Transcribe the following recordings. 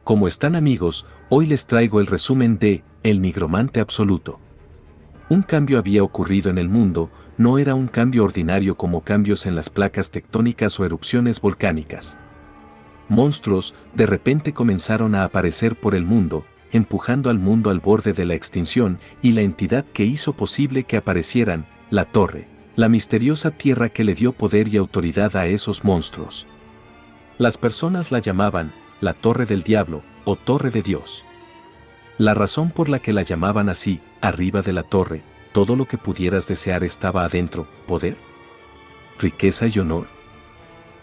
Como están amigos, hoy les traigo el resumen de El Nigromante Absoluto. Un cambio había ocurrido en el mundo, no era un cambio ordinario como cambios en las placas tectónicas o erupciones volcánicas. Monstruos de repente comenzaron a aparecer por el mundo, empujando al mundo al borde de la extinción, y la entidad que hizo posible que aparecieran, la Torre, la misteriosa tierra que le dio poder y autoridad a esos monstruos. Las personas la llamaban la Torre del Diablo o Torre de Dios. La razón por la que la llamaban así, arriba de la torre, todo lo que pudieras desear estaba adentro: poder, riqueza y honor.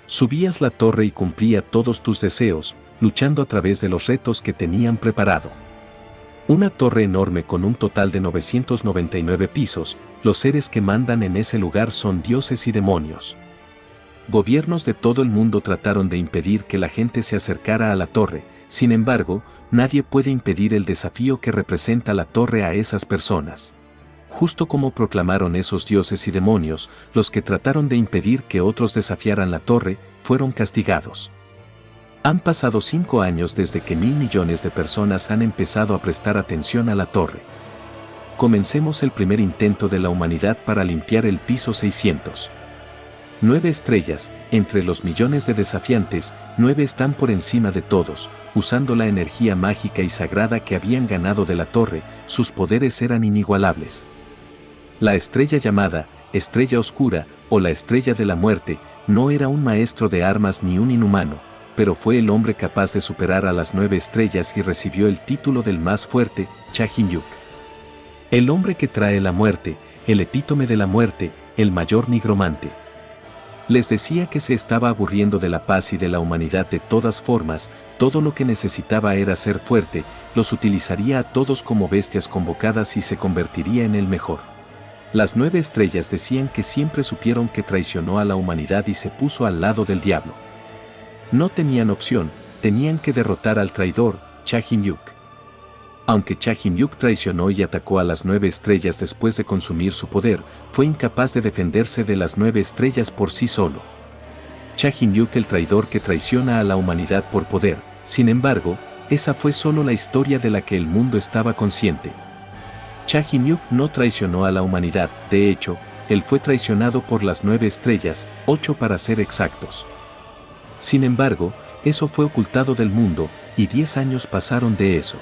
Subías la torre y cumplía todos tus deseos, luchando a través de los retos que tenían preparado. Una torre enorme con un total de 999 pisos, los seres que mandan en ese lugar son dioses y demonios. Gobiernos de todo el mundo trataron de impedir que la gente se acercara a la torre, sin embargo, nadie puede impedir el desafío que representa la torre a esas personas. Justo como proclamaron esos dioses y demonios, los que trataron de impedir que otros desafiaran la torre, fueron castigados. Han pasado 5 años desde que 1.000 millones de personas han empezado a prestar atención a la torre. Comencemos el primer intento de la humanidad para limpiar el piso 600. 9 estrellas, entre los millones de desafiantes, 9 están por encima de todos, usando la energía mágica y sagrada que habían ganado de la torre, sus poderes eran inigualables. La estrella llamada Estrella Oscura, o la Estrella de la Muerte, no era un maestro de armas ni un inhumano, pero fue el hombre capaz de superar a las 9 estrellas y recibió el título del más fuerte, Cha-Hin-Yuk. El hombre que trae la muerte, el epítome de la muerte, el mayor nigromante. Les decía que se estaba aburriendo de la paz y de la humanidad de todas formas, todo lo que necesitaba era ser fuerte, los utilizaría a todos como bestias convocadas y se convertiría en el mejor. Las 9 estrellas decían que siempre supieron que traicionó a la humanidad y se puso al lado del diablo. No tenían opción, tenían que derrotar al traidor, Cha-Hin-Yuk. Aunque Cha-Hin-Yuk traicionó y atacó a las 9 estrellas después de consumir su poder, fue incapaz de defenderse de las 9 estrellas por sí solo. Cha-Hin-Yuk, el traidor que traiciona a la humanidad por poder, sin embargo, esa fue solo la historia de la que el mundo estaba consciente. Cha-Hin-Yuk no traicionó a la humanidad, de hecho, él fue traicionado por las 9 estrellas, 8 para ser exactos. Sin embargo, eso fue ocultado del mundo, y 10 años pasaron de eso.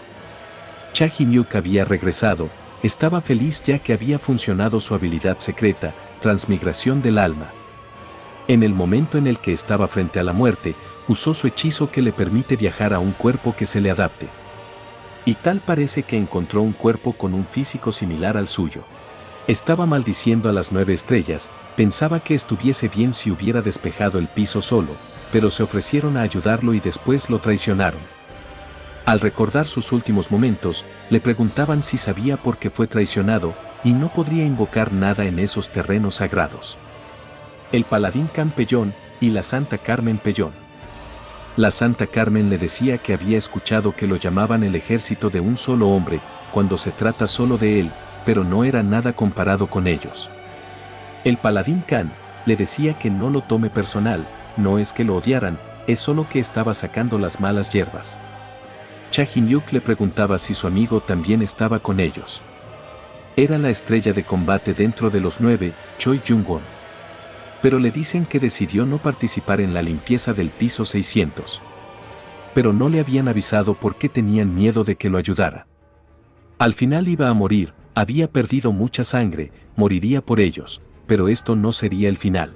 Cha-Hin-Yuk había regresado, estaba feliz ya que había funcionado su habilidad secreta, transmigración del alma. En el momento en el que estaba frente a la muerte, usó su hechizo que le permite viajar a un cuerpo que se le adapte. Y tal parece que encontró un cuerpo con un físico similar al suyo. Estaba maldiciendo a las 9 estrellas, pensaba que estuviese bien si hubiera despejado el piso solo, pero se ofrecieron a ayudarlo y después lo traicionaron. Al recordar sus últimos momentos, le preguntaban si sabía por qué fue traicionado, y no podría invocar nada en esos terrenos sagrados. El paladín Can Pellón y la Santa Carmen Pellón. La Santa Carmen le decía que había escuchado que lo llamaban el ejército de un solo hombre, cuando se trata solo de él, pero no era nada comparado con ellos. El paladín Can le decía que no lo tome personal, no es que lo odiaran, es solo que estaba sacando las malas hierbas. Cha-Hin-Yuk le preguntaba si su amigo también estaba con ellos. Era la estrella de combate dentro de los 9, Choi Jung-won. Pero le dicen que decidió no participar en la limpieza del piso 600. Pero no le habían avisado porque tenían miedo de que lo ayudara. Al final iba a morir, había perdido mucha sangre, moriría por ellos, pero esto no sería el final.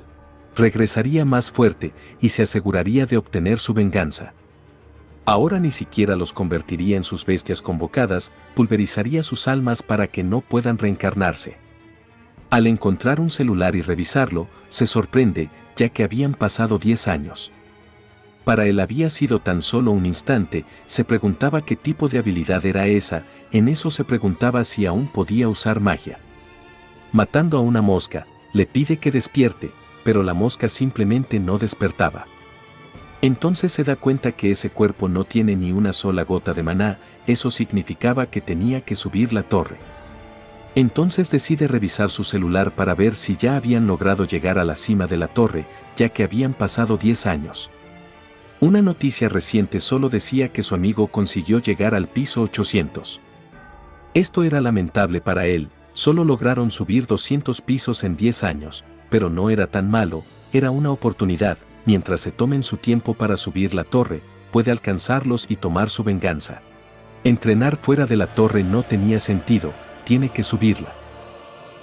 Regresaría más fuerte y se aseguraría de obtener su venganza. Ahora ni siquiera los convertiría en sus bestias convocadas, pulverizaría sus almas para que no puedan reencarnarse. Al encontrar un celular y revisarlo, se sorprende, ya que habían pasado 10 años. Para él había sido tan solo un instante, se preguntaba qué tipo de habilidad era esa, en eso se preguntaba si aún podía usar magia. Matando a una mosca, le pide que despierte, pero la mosca simplemente no despertaba. Entonces se da cuenta que ese cuerpo no tiene ni una sola gota de maná, eso significaba que tenía que subir la torre. Entonces decide revisar su celular para ver si ya habían logrado llegar a la cima de la torre, ya que habían pasado 10 años. Una noticia reciente solo decía que su amigo consiguió llegar al piso 800. Esto era lamentable para él, solo lograron subir 200 pisos en 10 años, pero no era tan malo, era una oportunidad, mientras se tomen su tiempo para subir la torre, puede alcanzarlos y tomar su venganza. Entrenar fuera de la torre no tenía sentido, tiene que subirla.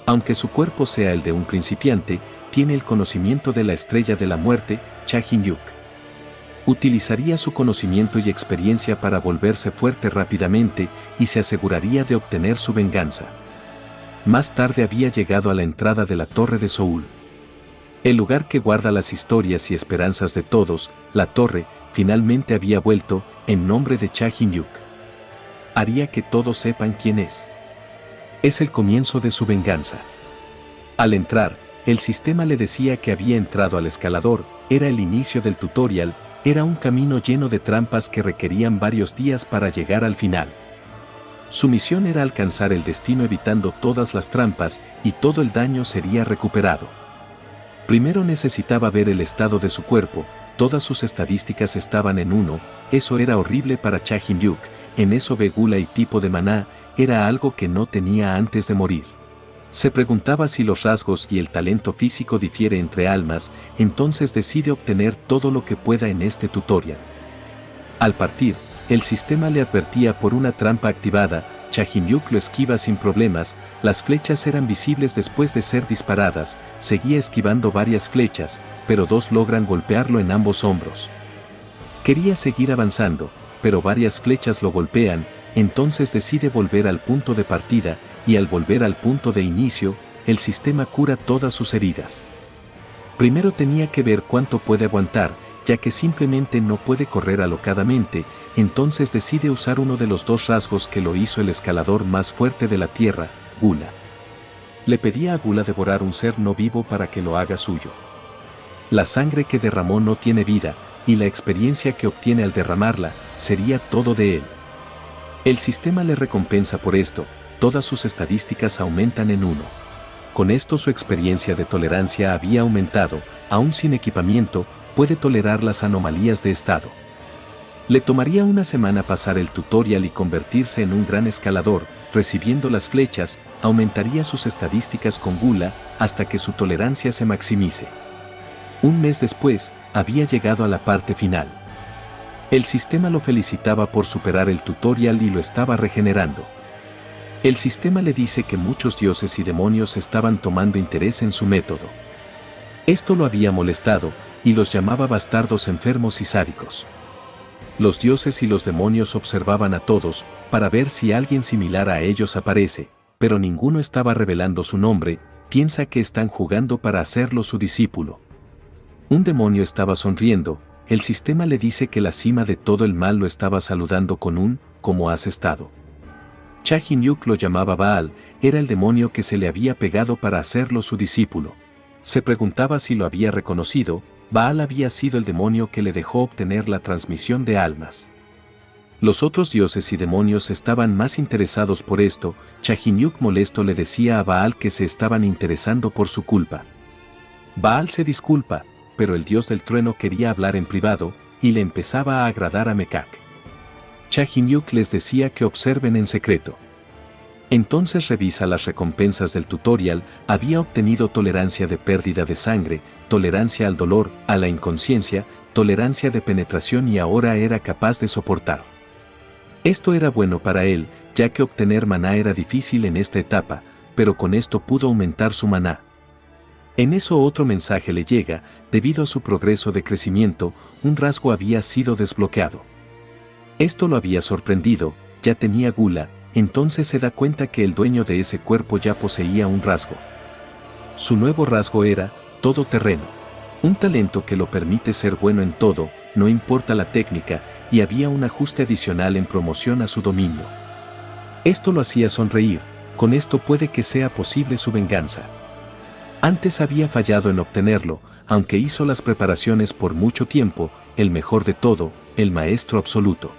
Aunque su cuerpo sea el de un principiante, tiene el conocimiento de la estrella de la muerte, Cha Jin-hyuk. Utilizaría su conocimiento y experiencia para volverse fuerte rápidamente y se aseguraría de obtener su venganza. Más tarde había llegado a la entrada de la Torre de Seúl. El lugar que guarda las historias y esperanzas de todos, la torre, finalmente había vuelto, en nombre de Cha Jin-hyuk. Haría que todos sepan quién es. Es el comienzo de su venganza. Al entrar, el sistema le decía que había entrado al escalador, era el inicio del tutorial, era un camino lleno de trampas que requerían varios días para llegar al final. Su misión era alcanzar el destino evitando todas las trampas y todo el daño sería recuperado. Primero necesitaba ver el estado de su cuerpo, todas sus estadísticas estaban en 1, eso era horrible para Cha Jin-hyuk, en eso ve gula y tipo de maná, era algo que no tenía antes de morir. Se preguntaba si los rasgos y el talento físico difiere entre almas, entonces decide obtener todo lo que pueda en este tutorial. Al partir, el sistema le advertía por una trampa activada, Cha Jin-hyuk lo esquiva sin problemas, las flechas eran visibles después de ser disparadas, seguía esquivando varias flechas, pero dos logran golpearlo en ambos hombros. Quería seguir avanzando, pero varias flechas lo golpean, entonces decide volver al punto de partida, y al volver al punto de inicio, el sistema cura todas sus heridas. Primero tenía que ver cuánto puede aguantar, ya que simplemente no puede correr alocadamente, entonces decide usar uno de los dos rasgos que lo hizo el escalador más fuerte de la Tierra, Gula. Le pedía a Gula devorar un ser no vivo para que lo haga suyo. La sangre que derramó no tiene vida, y la experiencia que obtiene al derramarla, sería todo de él. El sistema le recompensa por esto, todas sus estadísticas aumentan en 1. Con esto su experiencia de tolerancia había aumentado, aún sin equipamiento, puede tolerar las anomalías de estado. Le tomaría una semana pasar el tutorial y convertirse en un gran escalador, recibiendo las flechas, aumentaría sus estadísticas con Gula, hasta que su tolerancia se maximice. Un mes después, había llegado a la parte final. El sistema lo felicitaba por superar el tutorial y lo estaba regenerando. El sistema le dice que muchos dioses y demonios estaban tomando interés en su método. Esto lo había molestado, y los llamaba bastardos enfermos y sádicos. Los dioses y los demonios observaban a todos, para ver si alguien similar a ellos aparece, pero ninguno estaba revelando su nombre, piensa que están jugando para hacerlo su discípulo. Un demonio estaba sonriendo, el sistema le dice que la cima de todo el mal lo estaba saludando con un, ¿cómo has estado? Cha Jin-hyuk lo llamaba Baal, era el demonio que se le había pegado para hacerlo su discípulo. Se preguntaba si lo había reconocido, Baal había sido el demonio que le dejó obtener la transmisión de almas. Los otros dioses y demonios estaban más interesados por esto, Cha Jin-hyuk molesto le decía a Baal que se estaban interesando por su culpa. Baal se disculpa, pero el dios del trueno quería hablar en privado, y le empezaba a agradar a Mekak. Cha Jin-hyuk les decía que observen en secreto. Entonces revisa las recompensas del tutorial, había obtenido tolerancia de pérdida de sangre, tolerancia al dolor, a la inconsciencia, tolerancia de penetración y ahora era capaz de soportar. Esto era bueno para él, ya que obtener maná era difícil en esta etapa, pero con esto pudo aumentar su maná. En eso otro mensaje le llega, debido a su progreso de crecimiento, un rasgo había sido desbloqueado. Esto lo había sorprendido, ya tenía Gula, entonces se da cuenta que el dueño de ese cuerpo ya poseía un rasgo. Su nuevo rasgo era, todoterreno. Un talento que lo permite ser bueno en todo, no importa la técnica, y había un ajuste adicional en promoción a su dominio. Esto lo hacía sonreír, con esto puede que sea posible su venganza. Antes había fallado en obtenerlo, aunque hizo las preparaciones por mucho tiempo, el mejor de todo, el maestro absoluto.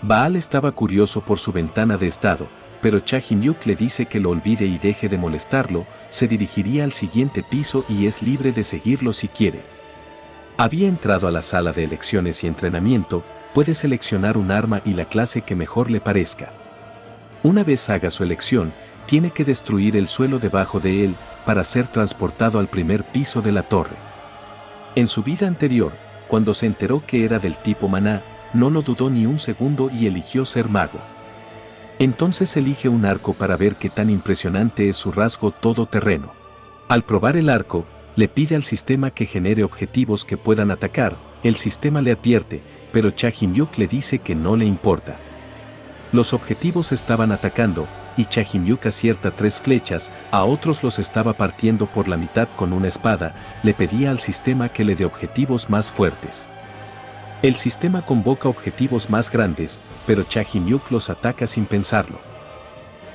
Baal estaba curioso por su ventana de estado, pero Cha Jin-hyuk le dice que lo olvide y deje de molestarlo, se dirigiría al siguiente piso y es libre de seguirlo si quiere. Había entrado a la sala de elecciones y entrenamiento, puede seleccionar un arma y la clase que mejor le parezca. Una vez haga su elección, tiene que destruir el suelo debajo de él para ser transportado al primer piso de la torre. En su vida anterior, cuando se enteró que era del tipo maná, no lo dudó ni un segundo y eligió ser mago. Entonces elige un arco para ver qué tan impresionante es su rasgo todoterreno. Al probar el arco, le pide al sistema que genere objetivos que puedan atacar, el sistema le advierte, pero Cha Him-yuk le dice que no le importa. Los objetivos estaban atacando, y Cha Him-yuk acierta 3 flechas, a otros los estaba partiendo por la mitad con una espada, le pedía al sistema que le dé objetivos más fuertes. El sistema convoca objetivos más grandes, pero Cha Him-yuk los ataca sin pensarlo.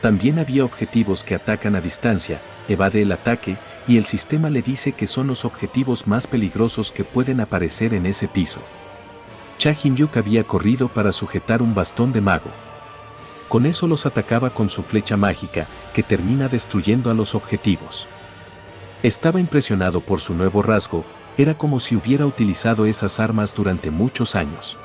También había objetivos que atacan a distancia, evade el ataque, y el sistema le dice que son los objetivos más peligrosos que pueden aparecer en ese piso. Cha Him-yuk había corrido para sujetar un bastón de mago. Con eso los atacaba con su flecha mágica, que termina destruyendo a los objetivos. Estaba impresionado por su nuevo rasgo, era como si hubiera utilizado esas armas durante muchos años.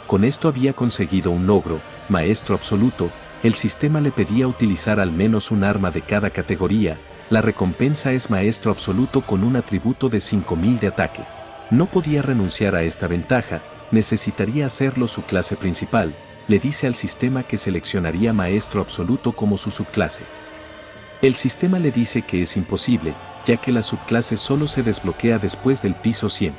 Con esto había conseguido un logro, maestro absoluto, el sistema le pedía utilizar al menos un arma de cada categoría, la recompensa es maestro absoluto con un atributo de 5000 de ataque. No podía renunciar a esta ventaja, necesitaría hacerlo su clase principal, le dice al sistema que seleccionaría maestro absoluto como su subclase. El sistema le dice que es imposible, ya que la subclase solo se desbloquea después del piso 100.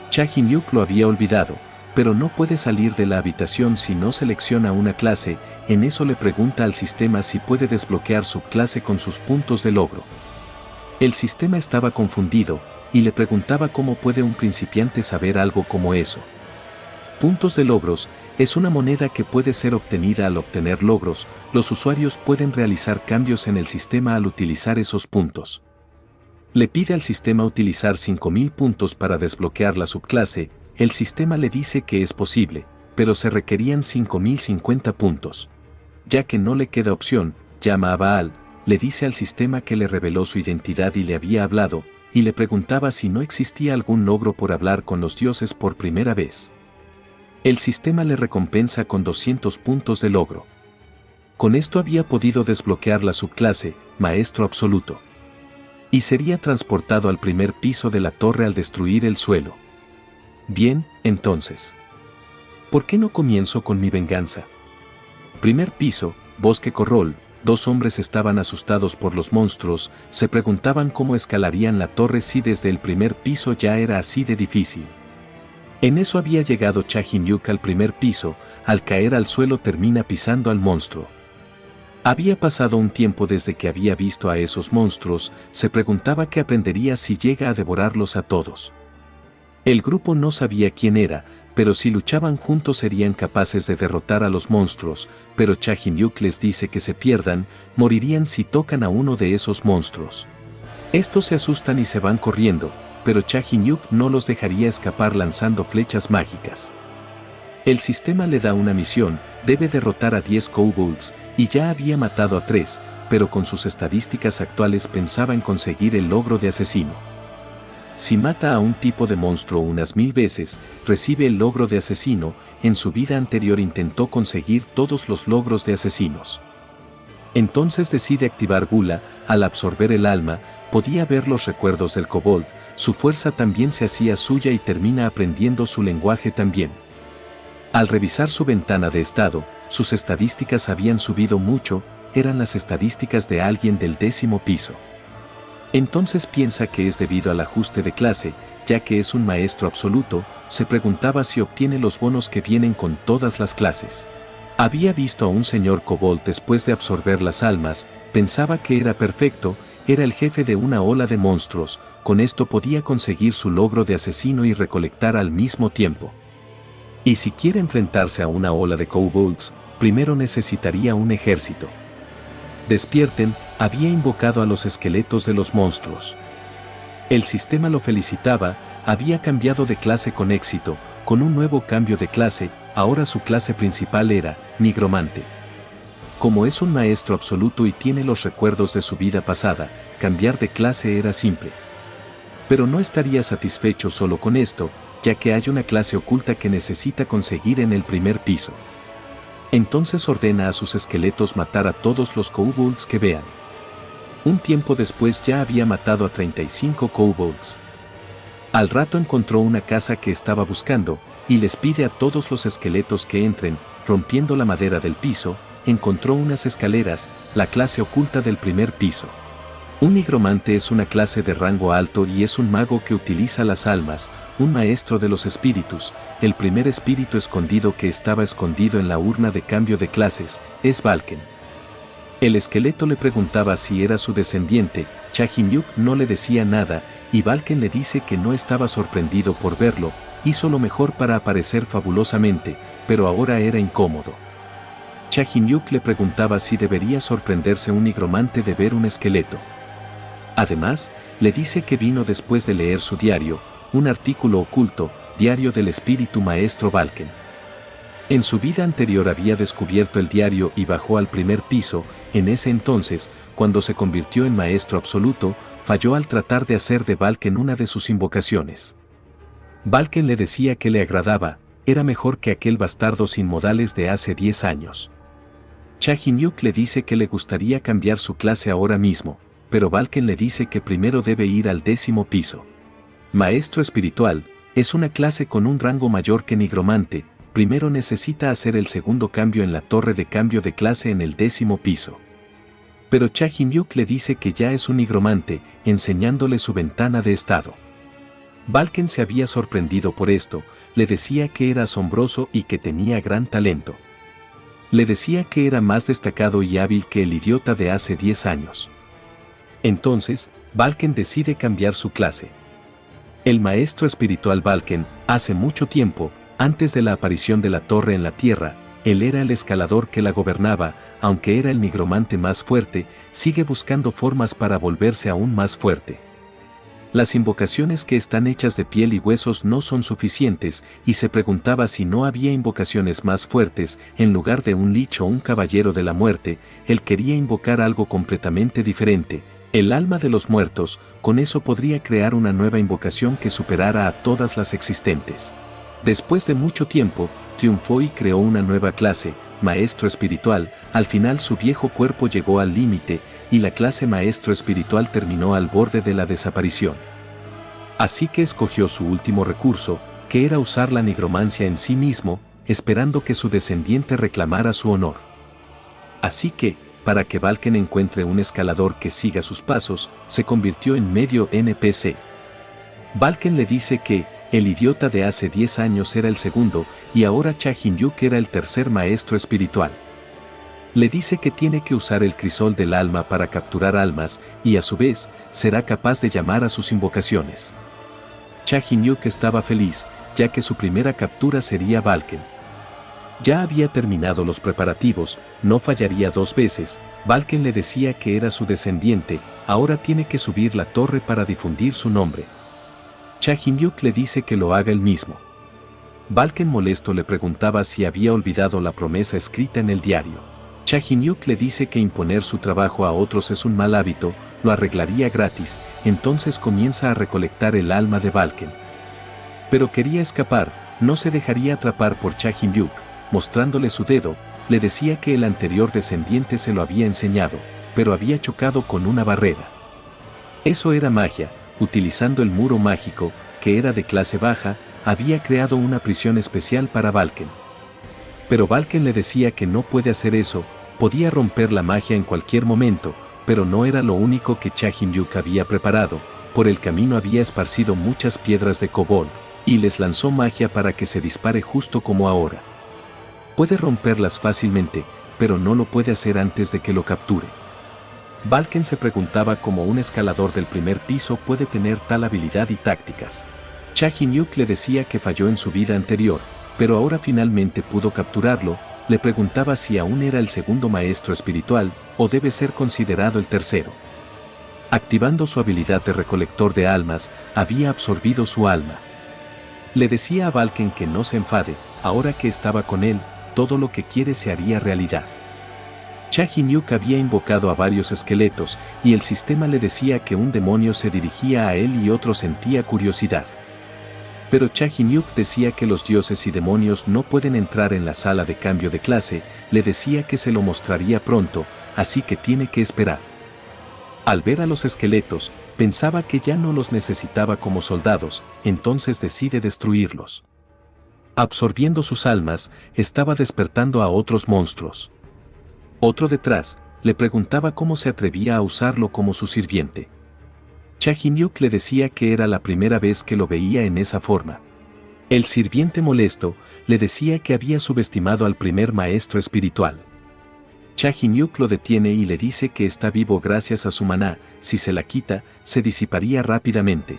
Cha Him-yuk lo había olvidado, pero no puede salir de la habitación si no selecciona una clase, en eso le pregunta al sistema si puede desbloquear subclase con sus puntos de logro. El sistema estaba confundido, y le preguntaba cómo puede un principiante saber algo como eso. Puntos de logros es una moneda que puede ser obtenida al obtener logros, los usuarios pueden realizar cambios en el sistema al utilizar esos puntos. Le pide al sistema utilizar 5000 puntos para desbloquear la subclase, el sistema le dice que es posible, pero se requerían 5050 puntos. Ya que no le queda opción, llama a Baal, le dice al sistema que le reveló su identidad y le había hablado, y le preguntaba si no existía algún logro por hablar con los dioses por primera vez. El sistema le recompensa con 200 puntos de logro. Con esto había podido desbloquear la subclase, Maestro Absoluto. Y sería transportado al primer piso de la torre al destruir el suelo. Bien, entonces. ¿Por qué no comienzo con mi venganza? Primer piso, Bosque Corrol, 2 hombres estaban asustados por los monstruos, se preguntaban cómo escalarían la torre si desde el primer piso ya era así de difícil. En eso había llegado Cha Him-yuk al primer piso, al caer al suelo termina pisando al monstruo. Había pasado un tiempo desde que había visto a esos monstruos, se preguntaba qué aprendería si llega a devorarlos a todos. El grupo no sabía quién era, pero si luchaban juntos serían capaces de derrotar a los monstruos, pero Cha Him-yuk les dice que se pierdan, morirían si tocan a uno de esos monstruos. Estos se asustan y se van corriendo, pero Cha Him-yuk no los dejaría escapar lanzando flechas mágicas. El sistema le da una misión, debe derrotar a 10 kobolds, y ya había matado a 3, pero con sus estadísticas actuales pensaba en conseguir el logro de asesino. Si mata a un tipo de monstruo unas 1000 veces, recibe el logro de asesino, en su vida anterior intentó conseguir todos los logros de asesinos. Entonces decide activar Gula, al absorber el alma, podía ver los recuerdos del kobold, su fuerza también se hacía suya y termina aprendiendo su lenguaje también. Al revisar su ventana de estado, sus estadísticas habían subido mucho, eran las estadísticas de alguien del 10º piso. Entonces piensa que es debido al ajuste de clase, ya que es un maestro absoluto, se preguntaba si obtiene los bonos que vienen con todas las clases. Había visto a un señor kobold después de absorber las almas, pensaba que era perfecto, era el jefe de una ola de monstruos, con esto podía conseguir su logro de asesino y recolectar al mismo tiempo. Y si quiere enfrentarse a una ola de kobolds, primero necesitaría un ejército. Despierten, había invocado a los esqueletos de los monstruos. El sistema lo felicitaba, había cambiado de clase con éxito, con un nuevo cambio de clase, ahora su clase principal era nigromante. Como es un maestro absoluto y tiene los recuerdos de su vida pasada, cambiar de clase era simple. Pero no estaría satisfecho solo con esto, ya que hay una clase oculta que necesita conseguir en el primer piso. Entonces ordena a sus esqueletos matar a todos los kobolds que vean. Un tiempo después ya había matado a 35 kobolds. Al rato encontró una casa que estaba buscando, y les pide a todos los esqueletos que entren, rompiendo la madera del piso, encontró unas escaleras, la clase oculta del primer piso. Un nigromante es una clase de rango alto y es un mago que utiliza las almas, un maestro de los espíritus. El primer espíritu escondido que estaba escondido en la urna de cambio de clases es Valken. El esqueleto le preguntaba si era su descendiente, Chahimyuk no le decía nada, y Valken le dice que no estaba sorprendido por verlo, hizo lo mejor para aparecer fabulosamente, pero ahora era incómodo. Chahimyuk le preguntaba si debería sorprenderse un nigromante de ver un esqueleto. Además, le dice que vino después de leer su diario, un artículo oculto, diario del espíritu maestro Valken. En su vida anterior había descubierto el diario y bajó al primer piso. En ese entonces, cuando se convirtió en maestro absoluto, falló al tratar de hacer de Valken una de sus invocaciones. Valken le decía que le agradaba, era mejor que aquel bastardo sin modales de hace 10 años. Chahimyuk le dice que le gustaría cambiar su clase ahora mismo, pero Valken le dice que primero debe ir al 10º piso. Maestro espiritual, es una clase con un rango mayor que nigromante, primero necesita hacer el segundo cambio en la torre de cambio de clase en el 10º piso. Pero Chahimyuk le dice que ya es un nigromante, enseñándole su ventana de estado. Valken se había sorprendido por esto, le decía que era asombroso y que tenía gran talento. Le decía que era más destacado y hábil que el idiota de hace 10 años. Entonces, Valken decide cambiar su clase. El maestro espiritual Valken, hace mucho tiempo, antes de la aparición de la torre en la tierra, él era el escalador que la gobernaba, aunque era el nigromante más fuerte, sigue buscando formas para volverse aún más fuerte. Las invocaciones que están hechas de piel y huesos no son suficientes, y se preguntaba si no había invocaciones más fuertes, en lugar de un lich o un caballero de la muerte, él quería invocar algo completamente diferente. El alma de los muertos, con eso podría crear una nueva invocación que superara a todas las existentes. Después de mucho tiempo, triunfó y creó una nueva clase, maestro espiritual, al final su viejo cuerpo llegó al límite, y la clase maestro espiritual terminó al borde de la desaparición. Así que escogió su último recurso, que era usar la nigromancia en sí mismo, esperando que su descendiente reclamara su honor. Así que, para que Valken encuentre un escalador que siga sus pasos, se convirtió en medio NPC. Valken le dice que, el idiota de hace 10 años era el segundo, y ahora Chahimyuk era el tercer maestro espiritual. Le dice que tiene que usar el crisol del alma para capturar almas, y a su vez, será capaz de llamar a sus invocaciones. Chahimyuk estaba feliz, ya que su primera captura sería Valken. Ya había terminado los preparativos, no fallaría 2 veces, Valken le decía que era su descendiente, ahora tiene que subir la torre para difundir su nombre. Chahimyuk le dice que lo haga él mismo. Valken molesto le preguntaba si había olvidado la promesa escrita en el diario. Chahimyuk le dice que imponer su trabajo a otros es un mal hábito, lo arreglaría gratis, entonces comienza a recolectar el alma de Valken. Pero quería escapar, no se dejaría atrapar por Chahimyuk. Mostrándole su dedo, le decía que el anterior descendiente se lo había enseñado, pero había chocado con una barrera. Eso era magia, utilizando el muro mágico, que era de clase baja, había creado una prisión especial para Valken. Pero Valken le decía que no puede hacer eso, podía romper la magia en cualquier momento, pero no era lo único que Chahimyuk había preparado, por el camino había esparcido muchas piedras de kobold, y les lanzó magia para que se dispare justo como ahora. Puede romperlas fácilmente, pero no lo puede hacer antes de que lo capture. Valken se preguntaba cómo un escalador del primer piso puede tener tal habilidad y tácticas. Chahimyuk le decía que falló en su vida anterior, pero ahora finalmente pudo capturarlo, le preguntaba si aún era el segundo maestro espiritual, o debe ser considerado el tercero. Activando su habilidad de recolector de almas, había absorbido su alma. Le decía a Valken que no se enfade, ahora que estaba con él, todo lo que quiere se haría realidad. Cha-Hin-yuk había invocado a varios esqueletos, y el sistema le decía que un demonio se dirigía a él y otro sentía curiosidad. Pero Cha-Hin-yuk decía que los dioses y demonios no pueden entrar en la sala de cambio de clase, le decía que se lo mostraría pronto, así que tiene que esperar. Al ver a los esqueletos, pensaba que ya no los necesitaba como soldados, entonces decide destruirlos. Absorbiendo sus almas, estaba despertando a otros monstruos. Otro detrás, le preguntaba cómo se atrevía a usarlo como su sirviente. Cha-Hin-yuk le decía que era la primera vez que lo veía en esa forma. El sirviente molesto, le decía que había subestimado al primer maestro espiritual. Cha-Hin-yuk lo detiene y le dice que está vivo gracias a su maná, si se la quita, se disiparía rápidamente.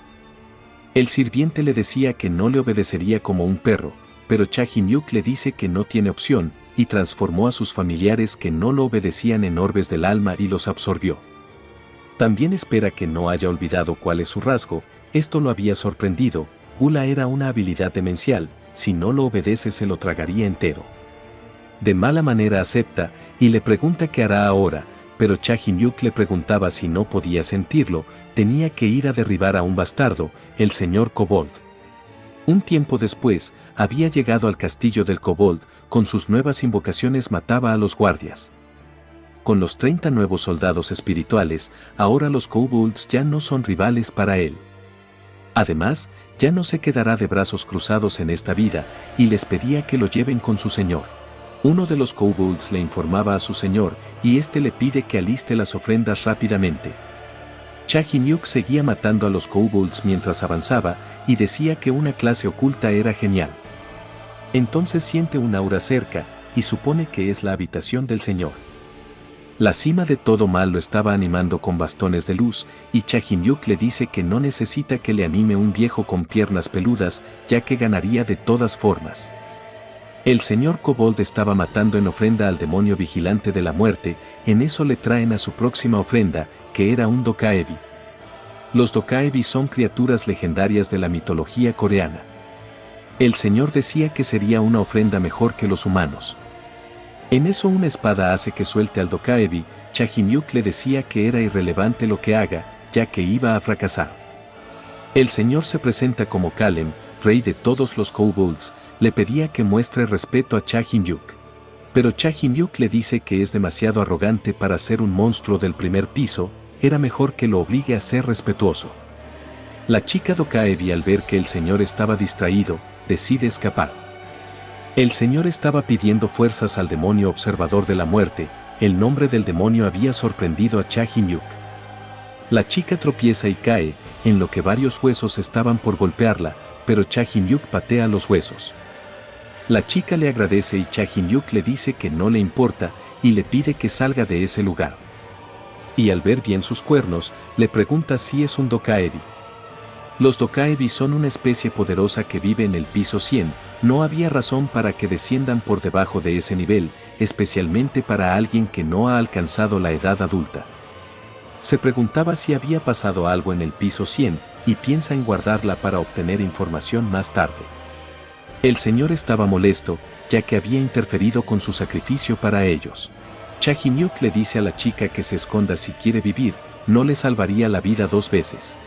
El sirviente le decía que no le obedecería como un perro, pero Cha-Hin-yuk le dice que no tiene opción, y transformó a sus familiares que no lo obedecían en orbes del alma y los absorbió. También espera que no haya olvidado cuál es su rasgo, esto lo había sorprendido, Gula era una habilidad demencial, si no lo obedece se lo tragaría entero. De mala manera acepta, y le pregunta qué hará ahora, pero Cha-Hin-yuk le preguntaba si no podía sentirlo, tenía que ir a derribar a un bastardo, el señor Kobold. Un tiempo después, había llegado al castillo del Kobold, con sus nuevas invocaciones mataba a los guardias. Con los 30 nuevos soldados espirituales, ahora los kobolds ya no son rivales para él. Además, ya no se quedará de brazos cruzados en esta vida, y les pedía que lo lleven con su señor. Uno de los kobolds le informaba a su señor, y este le pide que aliste las ofrendas rápidamente. Cha-Hin-yuk seguía matando a los kobolds mientras avanzaba, y decía que una clase oculta era genial. Entonces siente un aura cerca, y supone que es la habitación del señor. La cima de todo mal lo estaba animando con bastones de luz, y Cha-Hin-yuk le dice que no necesita que le anime un viejo con piernas peludas, ya que ganaría de todas formas. El señor Kobold estaba matando en ofrenda al demonio vigilante de la muerte, en eso le traen a su próxima ofrenda, que era un Dokaebi. Los Dokaebi son criaturas legendarias de la mitología coreana. El señor decía que sería una ofrenda mejor que los humanos. En eso una espada hace que suelte al Dokaebi, Cha-Hin-yuk le decía que era irrelevante lo que haga, ya que iba a fracasar. El señor se presenta como Kalem, rey de todos los kobolds, le pedía que muestre respeto a Cha-Hin-yuk. Pero Cha-Hin-yuk le dice que es demasiado arrogante para ser un monstruo del primer piso, era mejor que lo obligue a ser respetuoso. La chica Dokaebi al ver que el señor estaba distraído, decide escapar. El señor estaba pidiendo fuerzas al demonio observador de la muerte, el nombre del demonio había sorprendido a Cha-Hin-yuk. La chica tropieza y cae, en lo que varios huesos estaban por golpearla, pero Cha-Hin-yuk patea los huesos. La chica le agradece y Cha-Hin-yuk le dice que no le importa, y le pide que salga de ese lugar. Y al ver bien sus cuernos, le pregunta si es un Dokaebi. Los Dokaebi son una especie poderosa que vive en el piso 100, no había razón para que desciendan por debajo de ese nivel, especialmente para alguien que no ha alcanzado la edad adulta. Se preguntaba si había pasado algo en el piso 100, y piensa en guardarla para obtener información más tarde. El señor estaba molesto, ya que había interferido con su sacrificio para ellos. Cha-Hin-yuk le dice a la chica que se esconda si quiere vivir, no le salvaría la vida 2 veces.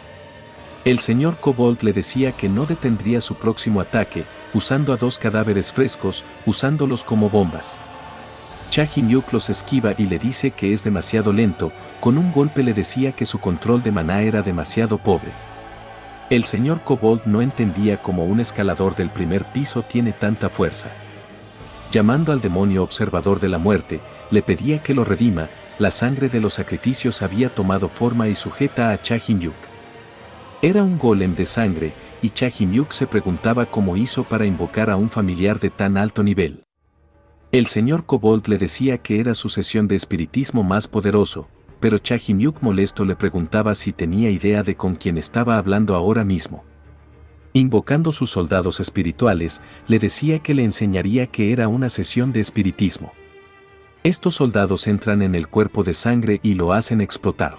El señor Kobold le decía que no detendría su próximo ataque, usando a 2 cadáveres frescos, usándolos como bombas. Cha-Hin-yuk los esquiva y le dice que es demasiado lento, con un golpe le decía que su control de maná era demasiado pobre. El señor Kobold no entendía cómo un escalador del primer piso tiene tanta fuerza. Llamando al demonio observador de la muerte, le pedía que lo redima, la sangre de los sacrificios había tomado forma y sujeta a Cha-Hin-yuk. Era un golem de sangre, y Cha-Hin-yuk se preguntaba cómo hizo para invocar a un familiar de tan alto nivel. El señor Kobold le decía que era su sesión de espiritismo más poderoso, pero Cha-Hin-yuk molesto le preguntaba si tenía idea de con quién estaba hablando ahora mismo. Invocando sus soldados espirituales, le decía que le enseñaría que era una sesión de espiritismo. Estos soldados entran en el cuerpo de sangre y lo hacen explotar.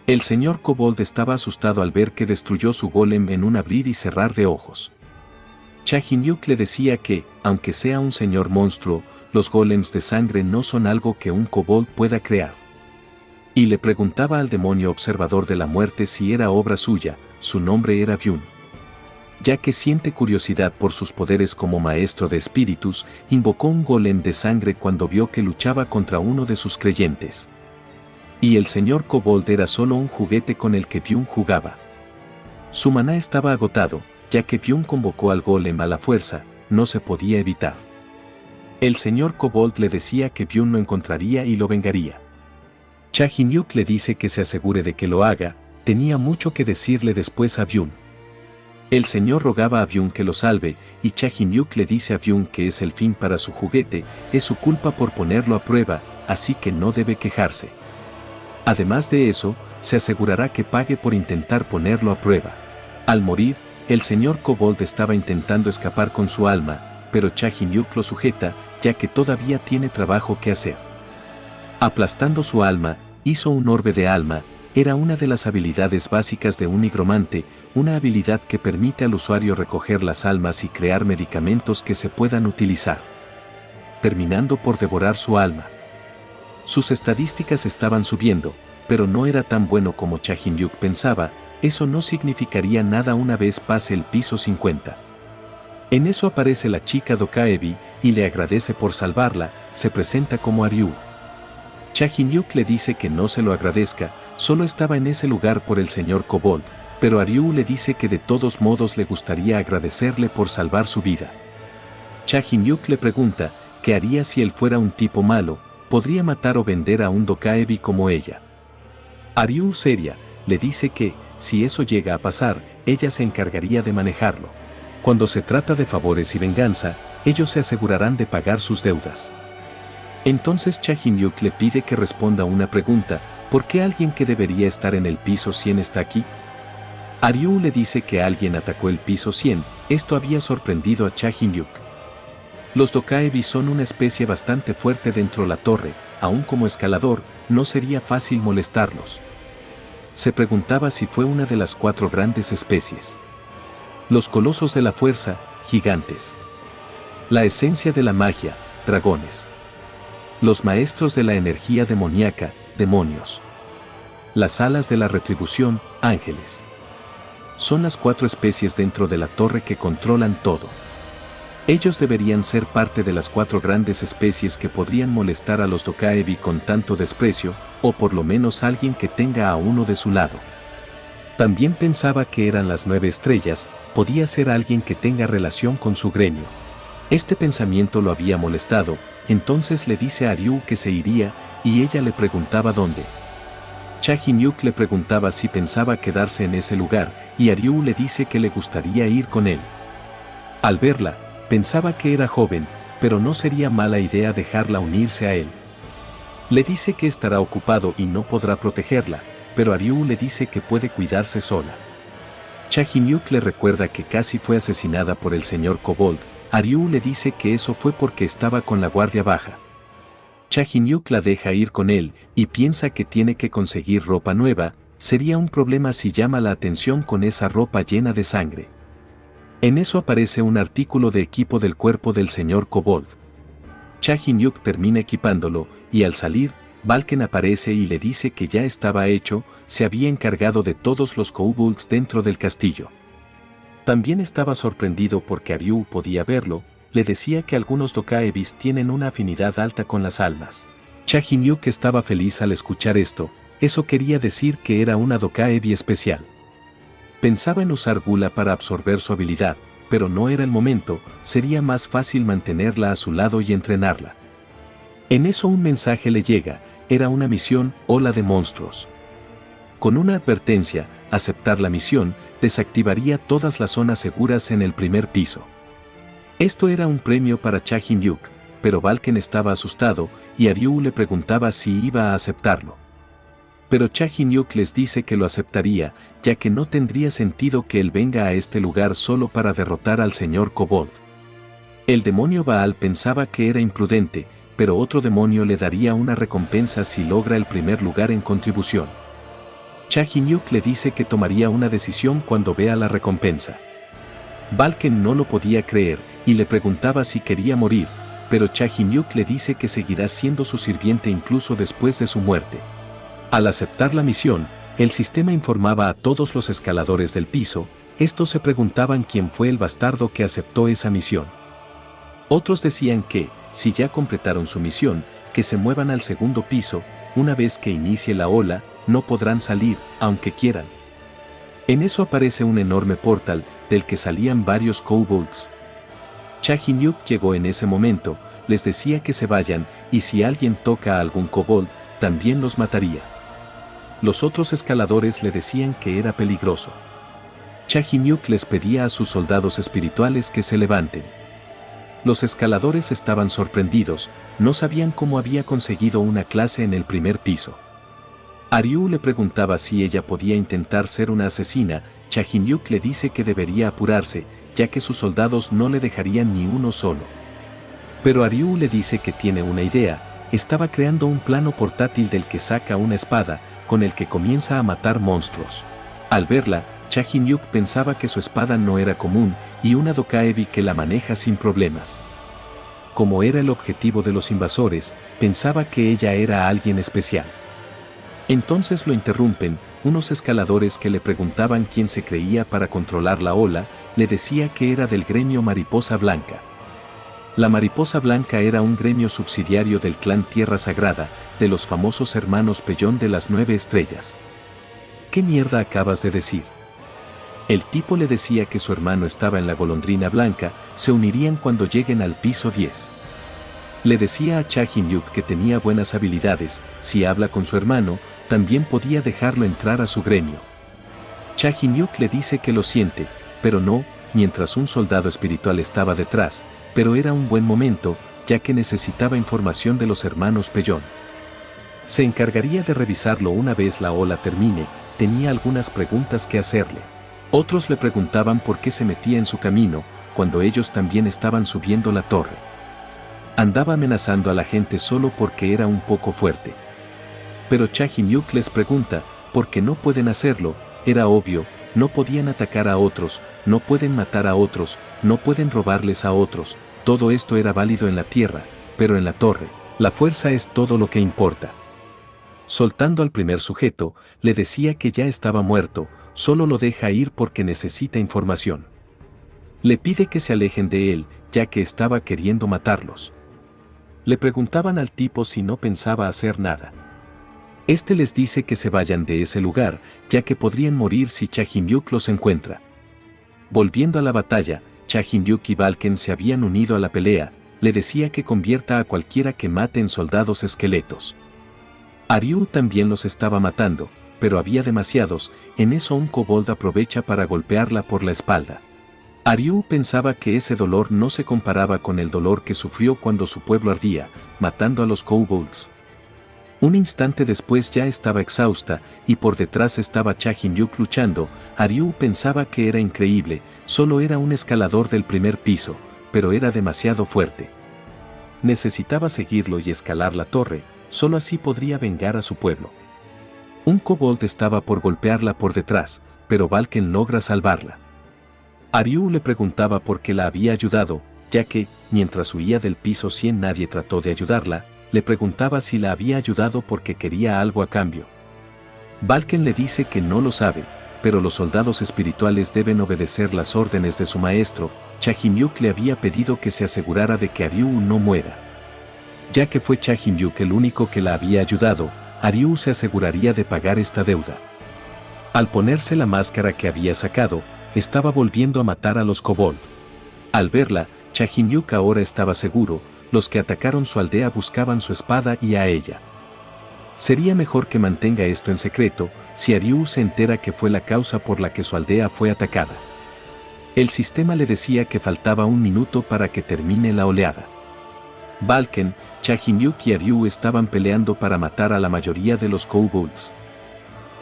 El señor Kobold estaba asustado al ver que destruyó su golem en un abrir y cerrar de ojos. Cha-Hin-yuk le decía que, aunque sea un señor monstruo, los golems de sangre no son algo que un kobold pueda crear. Y le preguntaba al demonio observador de la muerte si era obra suya, su nombre era Byun. Ya que siente curiosidad por sus poderes como maestro de espíritus, invocó un golem de sangre cuando vio que luchaba contra uno de sus creyentes. Y el señor kobold era solo un juguete con el que Byun jugaba. Su maná estaba agotado, ya que Byun convocó al golem a la fuerza, no se podía evitar. El señor kobold le decía que Byun lo encontraría y lo vengaría. Cha Hin-yuk le dice que se asegure de que lo haga, tenía mucho que decirle después a Byun. El señor rogaba a Byun que lo salve, y Cha Hin-yuk le dice a Byun que es el fin para su juguete, es su culpa por ponerlo a prueba, así que no debe quejarse. Además de eso, se asegurará que pague por intentar ponerlo a prueba. Al morir, el señor kobold estaba intentando escapar con su alma, pero Cha Hin-yuk lo sujeta, ya que todavía tiene trabajo que hacer. Aplastando su alma, hizo un orbe de alma, era una de las habilidades básicas de un nigromante, una habilidad que permite al usuario recoger las almas y crear medicamentos que se puedan utilizar. Terminando por devorar su alma. Sus estadísticas estaban subiendo, pero no era tan bueno como Cha Hin-yuk pensaba, eso no significaría nada una vez pase el piso 50. En eso aparece la chica Dokaebi, y le agradece por salvarla, se presenta como Aryu. Cha Hin-yuk le dice que no se lo agradezca, solo estaba en ese lugar por el señor kobold, pero Aryu le dice que de todos modos le gustaría agradecerle por salvar su vida. Cha Hin-yuk le pregunta, ¿qué haría si él fuera un tipo malo? Podría matar o vender a un Dokaebi como ella. Aryu, seria, le dice que, si eso llega a pasar, ella se encargaría de manejarlo. Cuando se trata de favores y venganza, ellos se asegurarán de pagar sus deudas. Entonces Cha Hin-yuk le pide que responda una pregunta, ¿por qué alguien que debería estar en el piso 100 está aquí? Aryu le dice que alguien atacó el piso 100, esto había sorprendido a Cha Hin-yuk. Los Dokaebi son una especie bastante fuerte dentro de la torre, aún como escalador, no sería fácil molestarlos. Se preguntaba si fue una de las 4 grandes especies. Los colosos de la fuerza, gigantes. La esencia de la magia, dragones. Los maestros de la energía demoníaca, demonios. Las alas de la retribución, ángeles. Son las 4 especies dentro de la torre que controlan todo. Ellos deberían ser parte de las 4 grandes especies que podrían molestar a los Dokaebi con tanto desprecio, o por lo menos alguien que tenga a uno de su lado. También pensaba que eran las 9 estrellas, podía ser alguien que tenga relación con su gremio. Este pensamiento lo había molestado, entonces le dice a Aryu que se iría, y ella le preguntaba dónde. Cha Hin-yuk le preguntaba si pensaba quedarse en ese lugar, y Aryu le dice que le gustaría ir con él. Al verla, pensaba que era joven, pero no sería mala idea dejarla unirse a él. Le dice que estará ocupado y no podrá protegerla, pero Aryu le dice que puede cuidarse sola. Cha Hin-yuk le recuerda que casi fue asesinada por el señor kobold. Aryu le dice que eso fue porque estaba con la guardia baja. Cha Hin-yuk la deja ir con él, y piensa que tiene que conseguir ropa nueva, sería un problema si llama la atención con esa ropa llena de sangre. En eso aparece un artículo de equipo del cuerpo del señor kobold. Cha Hin-yuk termina equipándolo, y al salir, Valken aparece y le dice que ya estaba hecho, se había encargado de todos los kobolds dentro del castillo. También estaba sorprendido porque Aryu podía verlo, le decía que algunos Dokaebis tienen una afinidad alta con las almas. Cha Hin-yuk estaba feliz al escuchar esto, eso quería decir que era una Dokaebi especial. Pensaba en usar Gula para absorber su habilidad, pero no era el momento, sería más fácil mantenerla a su lado y entrenarla. En eso un mensaje le llega, era una misión, ola de monstruos. Con una advertencia, aceptar la misión, desactivaría todas las zonas seguras en el primer piso. Esto era un premio para Cha Hin-yuk, pero Valken estaba asustado, y Aryu le preguntaba si iba a aceptarlo. Pero Cha Hin-yuk les dice que lo aceptaría, ya que no tendría sentido que él venga a este lugar solo para derrotar al señor kobold. El demonio Baal pensaba que era imprudente, pero otro demonio le daría una recompensa si logra el primer lugar en contribución. Cha Hin-yuk le dice que tomaría una decisión cuando vea la recompensa. Valken no lo podía creer, y le preguntaba si quería morir, pero Cha Hyun-yuk le dice que seguirá siendo su sirviente incluso después de su muerte. Al aceptar la misión, el sistema informaba a todos los escaladores del piso. Estos se preguntaban quién fue el bastardo que aceptó esa misión. Otros decían que, si ya completaron su misión, que se muevan al segundo piso. Una vez que inicie la ola, no podrán salir, aunque quieran. En eso aparece un enorme portal, del que salían varios kobolds. Cha Hyun-yuk llegó en ese momento, les decía que se vayan, y si alguien toca a algún kobold, también los mataría. Los otros escaladores le decían que era peligroso. Cha Hyun-yuk les pedía a sus soldados espirituales que se levanten. Los escaladores estaban sorprendidos, no sabían cómo había conseguido una clase en el primer piso. Ryu le preguntaba si ella podía intentar ser una asesina. Cha Hyun-yuk le dice que debería apurarse, ya que sus soldados no le dejarían ni uno solo. Pero Ryu le dice que tiene una idea, estaba creando un plano portátil del que saca una espada, con el que comienza a matar monstruos. Al verla, Cha Hyun-yuk pensaba que su espada no era común, y una Dokaebi que la maneja sin problemas. Como era el objetivo de los invasores, pensaba que ella era alguien especial. Entonces lo interrumpen, unos escaladores que le preguntaban quién se creía para controlar la ola, le decía que era del gremio Mariposa Blanca. La Mariposa Blanca era un gremio subsidiario del clan Tierra Sagrada, de los famosos hermanos Pellón de las 9 estrellas. ¿Qué mierda acabas de decir? El tipo le decía que su hermano estaba en la Golondrina Blanca, se unirían cuando lleguen al piso 10. Le decía a Cha Hyun-yuk que tenía buenas habilidades, si habla con su hermano, también podía dejarlo entrar a su gremio. Cha Hyun-yuk le dice que lo siente, pero no, mientras un soldado espiritual estaba detrás, pero era un buen momento, ya que necesitaba información de los hermanos Pellón. Se encargaría de revisarlo una vez la ola termine, tenía algunas preguntas que hacerle. Otros le preguntaban por qué se metía en su camino, cuando ellos también estaban subiendo la torre. Andaba amenazando a la gente solo porque era un poco fuerte. Pero Cha Hyun-yuk les pregunta, ¿por qué no pueden hacerlo? Era obvio, no podían atacar a otros, no pueden matar a otros, no pueden robarles a otros, todo esto era válido en la tierra, pero en la torre, la fuerza es todo lo que importa. Soltando al primer sujeto, le decía que ya estaba muerto, solo lo deja ir porque necesita información. Le pide que se alejen de él, ya que estaba queriendo matarlos. Le preguntaban al tipo si no pensaba hacer nada. Este les dice que se vayan de ese lugar, ya que podrían morir si Cha Hyun-yuk los encuentra. Volviendo a la batalla, Cha Hyun-yuk y Balken se habían unido a la pelea, le decía que convierta a cualquiera que mate en soldados esqueletos. Ryu también los estaba matando, pero había demasiados, en eso un kobold aprovecha para golpearla por la espalda. Ryu pensaba que ese dolor no se comparaba con el dolor que sufrió cuando su pueblo ardía, matando a los kobolds. Un instante después ya estaba exhausta, y por detrás estaba Cha Hyun-yuk luchando. Ryu pensaba que era increíble, solo era un escalador del primer piso, pero era demasiado fuerte. Necesitaba seguirlo y escalar la torre, solo así podría vengar a su pueblo. Un kobold estaba por golpearla por detrás, pero Balken logra salvarla. Ryu le preguntaba por qué la había ayudado, ya que, mientras huía del piso 100 nadie trató de ayudarla, le preguntaba si la había ayudado porque quería algo a cambio. Balken le dice que no lo sabe, pero los soldados espirituales deben obedecer las órdenes de su maestro. Cha Hyun-yuk le había pedido que se asegurara de que Ryu no muera. Ya que fue Cha Hyun-yuk el único que la había ayudado, Ryu se aseguraría de pagar esta deuda. Al ponerse la máscara que había sacado, estaba volviendo a matar a los kobold. Al verla, Cha Hyun-yuk ahora estaba seguro, los que atacaron su aldea buscaban su espada y a ella. Sería mejor que mantenga esto en secreto, si Ryu se entera que fue la causa por la que su aldea fue atacada. El sistema le decía que faltaba un minuto para que termine la oleada. Balken, Cha Hyun-yuk y Ryu estaban peleando para matar a la mayoría de los kobolds.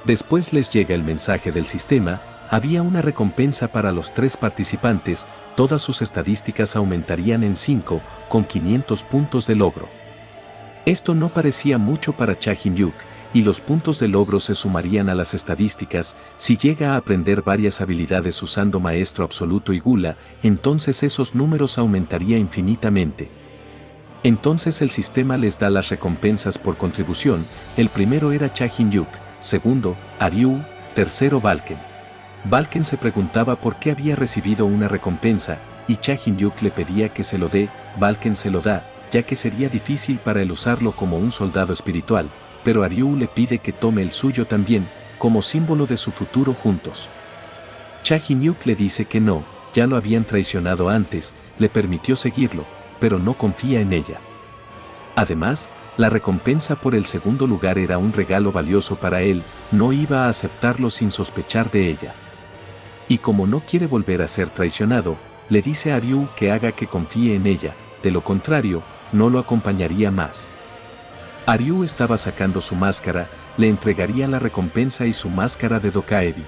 Después les llega el mensaje del sistema, había una recompensa para los 3 participantes, todas sus estadísticas aumentarían en 5, con 500 puntos de logro. Esto no parecía mucho para Cha Hyun-yuk, y los puntos de logro se sumarían a las estadísticas. Si llega a aprender varias habilidades usando Maestro Absoluto y Gula, entonces esos números aumentaría infinitamente. Entonces el sistema les da las recompensas por contribución. El primero era Cha Jin-yuk, segundo, Ryu, tercero Balken. Balken se preguntaba por qué había recibido una recompensa, y Cha Jin-yuk le pedía que se lo dé. Balken se lo da, ya que sería difícil para él usarlo como un soldado espiritual, pero Ryu le pide que tome el suyo también, como símbolo de su futuro juntos. Cha Jin-yuk le dice que no, ya lo habían traicionado antes, le permitió seguirlo, pero no confía en ella. Además, la recompensa por el segundo lugar era un regalo valioso para él, no iba a aceptarlo sin sospechar de ella. Y como no quiere volver a ser traicionado, le dice a Ryu que haga que confíe en ella, de lo contrario, no lo acompañaría más. Ryu estaba sacando su máscara, le entregaría la recompensa y su máscara de Dokaebi.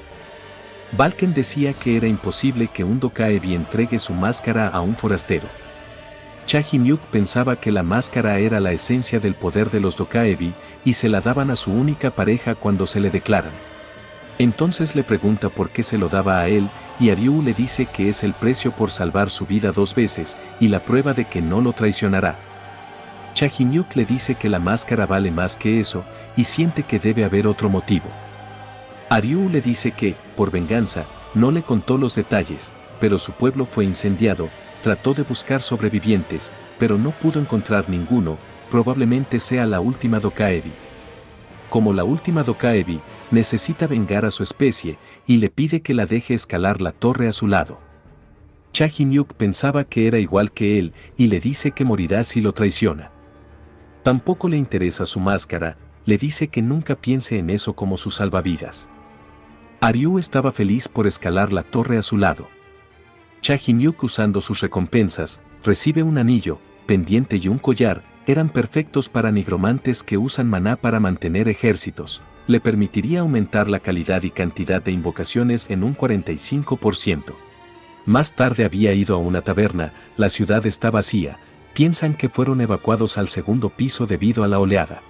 Balken decía que era imposible que un Dokaebi entregue su máscara a un forastero. Cha Jin-yuk pensaba que la máscara era la esencia del poder de los Dokaebi y se la daban a su única pareja cuando se le declaran. Entonces le pregunta por qué se lo daba a él, y Ryu le dice que es el precio por salvar su vida 2 veces y la prueba de que no lo traicionará. Cha Jin-yuk le dice que la máscara vale más que eso, y siente que debe haber otro motivo. Ryu le dice que, por venganza, no le contó los detalles, pero su pueblo fue incendiado, trató de buscar sobrevivientes, pero no pudo encontrar ninguno, probablemente sea la última Dokaebi. Como la última Dokaebi, necesita vengar a su especie, y le pide que la deje escalar la torre a su lado. Cha Jin-yuk pensaba que era igual que él, y le dice que morirá si lo traiciona. Tampoco le interesa su máscara, le dice que nunca piense en eso como su salvavidas. Ryu estaba feliz por escalar la torre a su lado. Cha Jin-yuk, usando sus recompensas, recibe un anillo, pendiente y un collar, eran perfectos para nigromantes que usan maná para mantener ejércitos. Le permitiría aumentar la calidad y cantidad de invocaciones en un 45%. Más tarde había ido a una taberna, la ciudad está vacía, piensan que fueron evacuados al segundo piso debido a la oleada.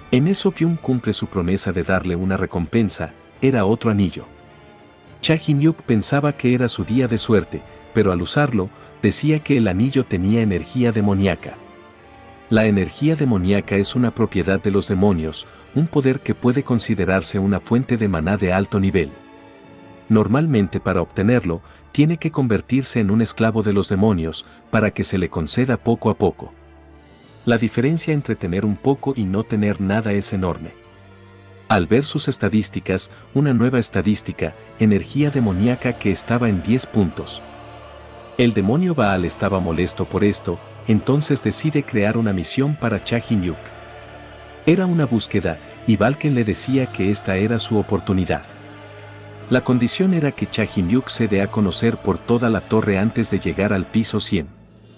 En eso Byung cumple su promesa de darle una recompensa, era otro anillo. Cha Jin-yuk pensaba que era su día de suerte, pero al usarlo, decía que el anillo tenía energía demoníaca. La energía demoníaca es una propiedad de los demonios, un poder que puede considerarse una fuente de maná de alto nivel. Normalmente para obtenerlo, tiene que convertirse en un esclavo de los demonios, para que se le conceda poco a poco. La diferencia entre tener un poco y no tener nada es enorme. Al ver sus estadísticas, una nueva estadística, energía demoníaca que estaba en 10 puntos. El demonio Baal estaba molesto por esto, entonces decide crear una misión para Cha Jin-yuk. Era una búsqueda, y Balken le decía que esta era su oportunidad. La condición era que Cha Jin-yuk se dé a conocer por toda la torre antes de llegar al piso 100.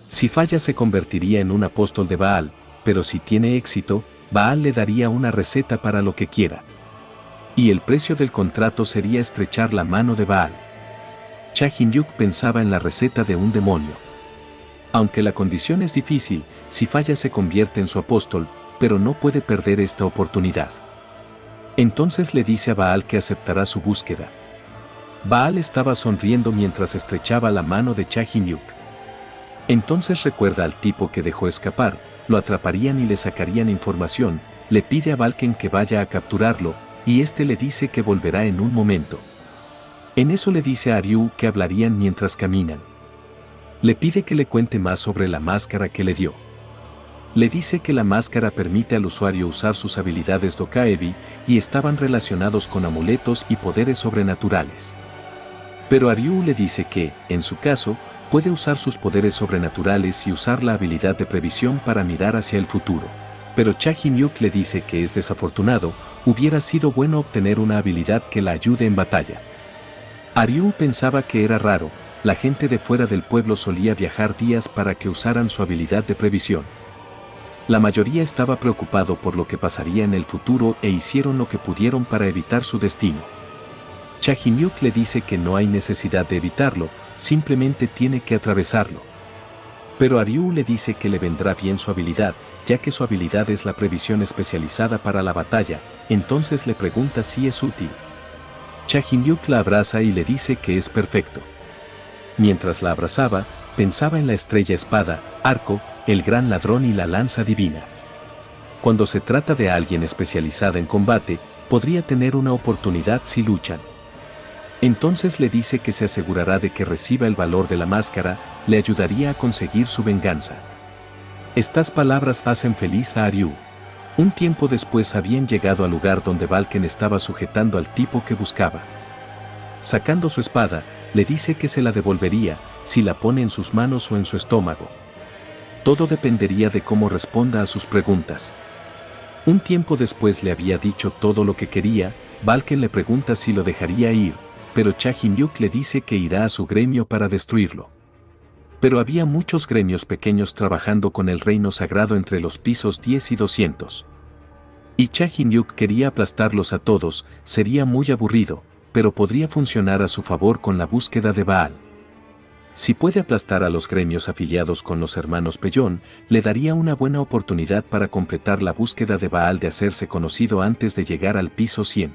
Si falla se convertiría en un apóstol de Baal, pero si tiene éxito, Baal le daría una receta para lo que quiera. Y el precio del contrato sería estrechar la mano de Baal. Cha Jin-yuk pensaba en la receta de un demonio. Aunque la condición es difícil, si falla se convierte en su apóstol, pero no puede perder esta oportunidad. Entonces le dice a Baal que aceptará su búsqueda. Baal estaba sonriendo mientras estrechaba la mano de Cha Jin-yuk. Entonces recuerda al tipo que dejó escapar, lo atraparían y le sacarían información, le pide a Balken que vaya a capturarlo, y este le dice que volverá en un momento. En eso le dice a Ryu que hablarían mientras caminan. Le pide que le cuente más sobre la máscara que le dio. Le dice que la máscara permite al usuario usar sus habilidades Dokaebi y estaban relacionados con amuletos y poderes sobrenaturales. Pero Ryu le dice que, en su caso, puede usar sus poderes sobrenaturales y usar la habilidad de previsión para mirar hacia el futuro. Pero Cha Jin-yuk le dice que es desafortunado, hubiera sido bueno obtener una habilidad que la ayude en batalla. Ryu pensaba que era raro, la gente de fuera del pueblo solía viajar días para que usaran su habilidad de previsión. La mayoría estaba preocupado por lo que pasaría en el futuro e hicieron lo que pudieron para evitar su destino. Cha Jin-yuk le dice que no hay necesidad de evitarlo, simplemente tiene que atravesarlo. Pero Ryu le dice que le vendrá bien su habilidad, ya que su habilidad es la previsión especializada para la batalla, entonces le pregunta si es útil. Cha Jin-yuk la abraza y le dice que es perfecto. Mientras la abrazaba, pensaba en la estrella espada, arco, el gran ladrón y la lanza divina. Cuando se trata de alguien especializada en combate, podría tener una oportunidad si luchan. Entonces le dice que se asegurará de que reciba el valor de la máscara, le ayudaría a conseguir su venganza. Estas palabras hacen feliz a Aryu. Un tiempo después habían llegado al lugar donde Valken estaba sujetando al tipo que buscaba. Sacando su espada, le dice que se la devolvería, si la pone en sus manos o en su estómago. Todo dependería de cómo responda a sus preguntas. Un tiempo después le había dicho todo lo que quería, Valken le pregunta si lo dejaría ir, pero Cha Jin-hyuk le dice que irá a su gremio para destruirlo. Pero había muchos gremios pequeños trabajando con el reino sagrado entre los pisos 10 y 200. Y Cha Jin-hyuk quería aplastarlos a todos, sería muy aburrido, pero podría funcionar a su favor con la búsqueda de Baal. Si puede aplastar a los gremios afiliados con los hermanos Pellón, le daría una buena oportunidad para completar la búsqueda de Baal de hacerse conocido antes de llegar al piso 100.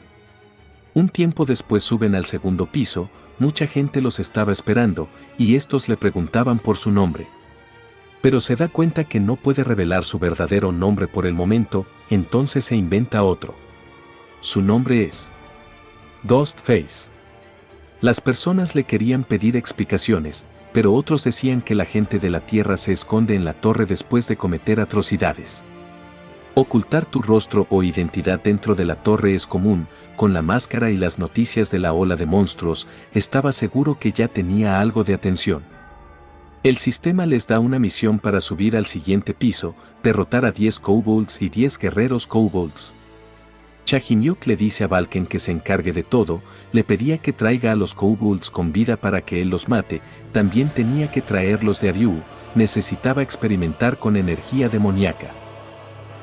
Un tiempo después suben al segundo piso, mucha gente los estaba esperando, y estos le preguntaban por su nombre. Pero se da cuenta que no puede revelar su verdadero nombre por el momento, entonces se inventa otro. Su nombre es Ghostface. Las personas le querían pedir explicaciones, pero otros decían que la gente de la Tierra se esconde en la torre después de cometer atrocidades. Ocultar tu rostro o identidad dentro de la torre es común, con la máscara y las noticias de la ola de monstruos, estaba seguro que ya tenía algo de atención. El sistema les da una misión para subir al siguiente piso, derrotar a 10 kobolds y 10 guerreros kobolds. Cha Jin-hyuk le dice a Valken que se encargue de todo, le pedía que traiga a los kobolds con vida para que él los mate, también tenía que traerlos de Aryu, necesitaba experimentar con energía demoníaca.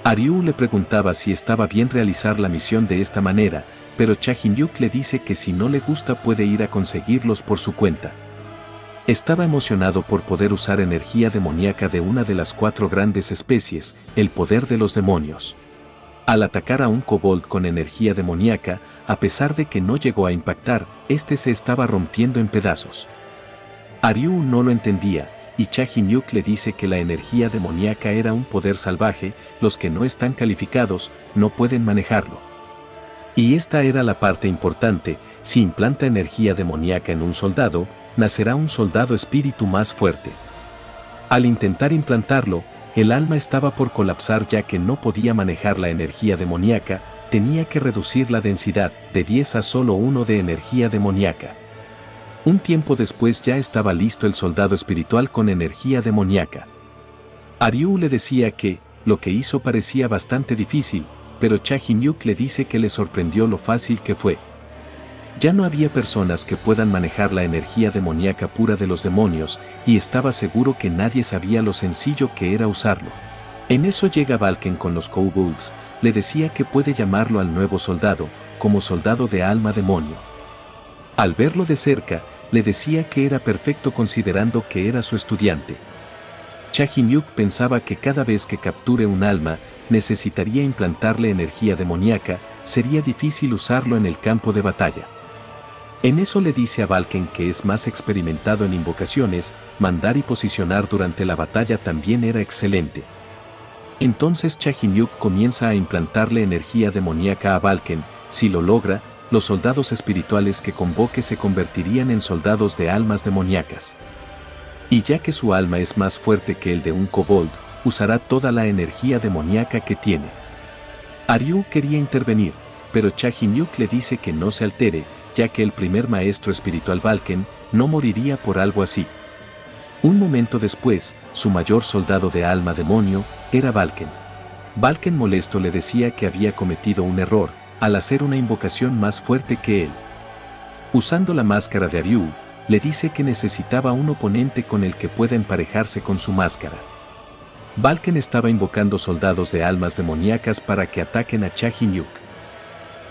Aryu le preguntaba si estaba bien realizar la misión de esta manera, pero Cha Jin-hyuk le dice que si no le gusta puede ir a conseguirlos por su cuenta. Estaba emocionado por poder usar energía demoníaca de una de las 4 grandes especies, el poder de los demonios. Al atacar a un kobold con energía demoníaca, a pesar de que no llegó a impactar, este se estaba rompiendo en pedazos. Aryu no lo entendía, y Cha Jin-hyuk le dice que la energía demoníaca era un poder salvaje, los que no están calificados, no pueden manejarlo. Y esta era la parte importante, si implanta energía demoníaca en un soldado, nacerá un soldado espíritu más fuerte. Al intentar implantarlo, el alma estaba por colapsar ya que no podía manejar la energía demoníaca, tenía que reducir la densidad de 10 a solo 1 de energía demoníaca. Un tiempo después ya estaba listo el soldado espiritual con energía demoníaca. Aryu le decía que, lo que hizo parecía bastante difícil, pero Cha Jin-hyuk le dice que le sorprendió lo fácil que fue. Ya no había personas que puedan manejar la energía demoníaca pura de los demonios, y estaba seguro que nadie sabía lo sencillo que era usarlo. En eso llega Valken con los kobolds, le decía que puede llamarlo al nuevo soldado, como soldado de alma demonio. Al verlo de cerca, le decía que era perfecto considerando que era su estudiante. Cha Jin-hyuk pensaba que cada vez que capture un alma, necesitaría implantarle energía demoníaca, sería difícil usarlo en el campo de batalla. En eso le dice a Valken que es más experimentado en invocaciones, mandar y posicionar durante la batalla también era excelente. Entonces Cha Jin-hyuk comienza a implantarle energía demoníaca a Valken, si lo logra, los soldados espirituales que convoque se convertirían en soldados de almas demoníacas. Y ya que su alma es más fuerte que el de un kobold, usará toda la energía demoníaca que tiene. Aryu quería intervenir, pero Cha Jin-hyuk le dice que no se altere, ya que el primer maestro espiritual Valken no moriría por algo así. Un momento después, su mayor soldado de alma demonio era Valken. Valken molesto le decía que había cometido un error, al hacer una invocación más fuerte que él. Usando la máscara de Aryu, le dice que necesitaba un oponente con el que pueda emparejarse con su máscara. Valken estaba invocando soldados de almas demoníacas para que ataquen a Cha Jin-hyuk.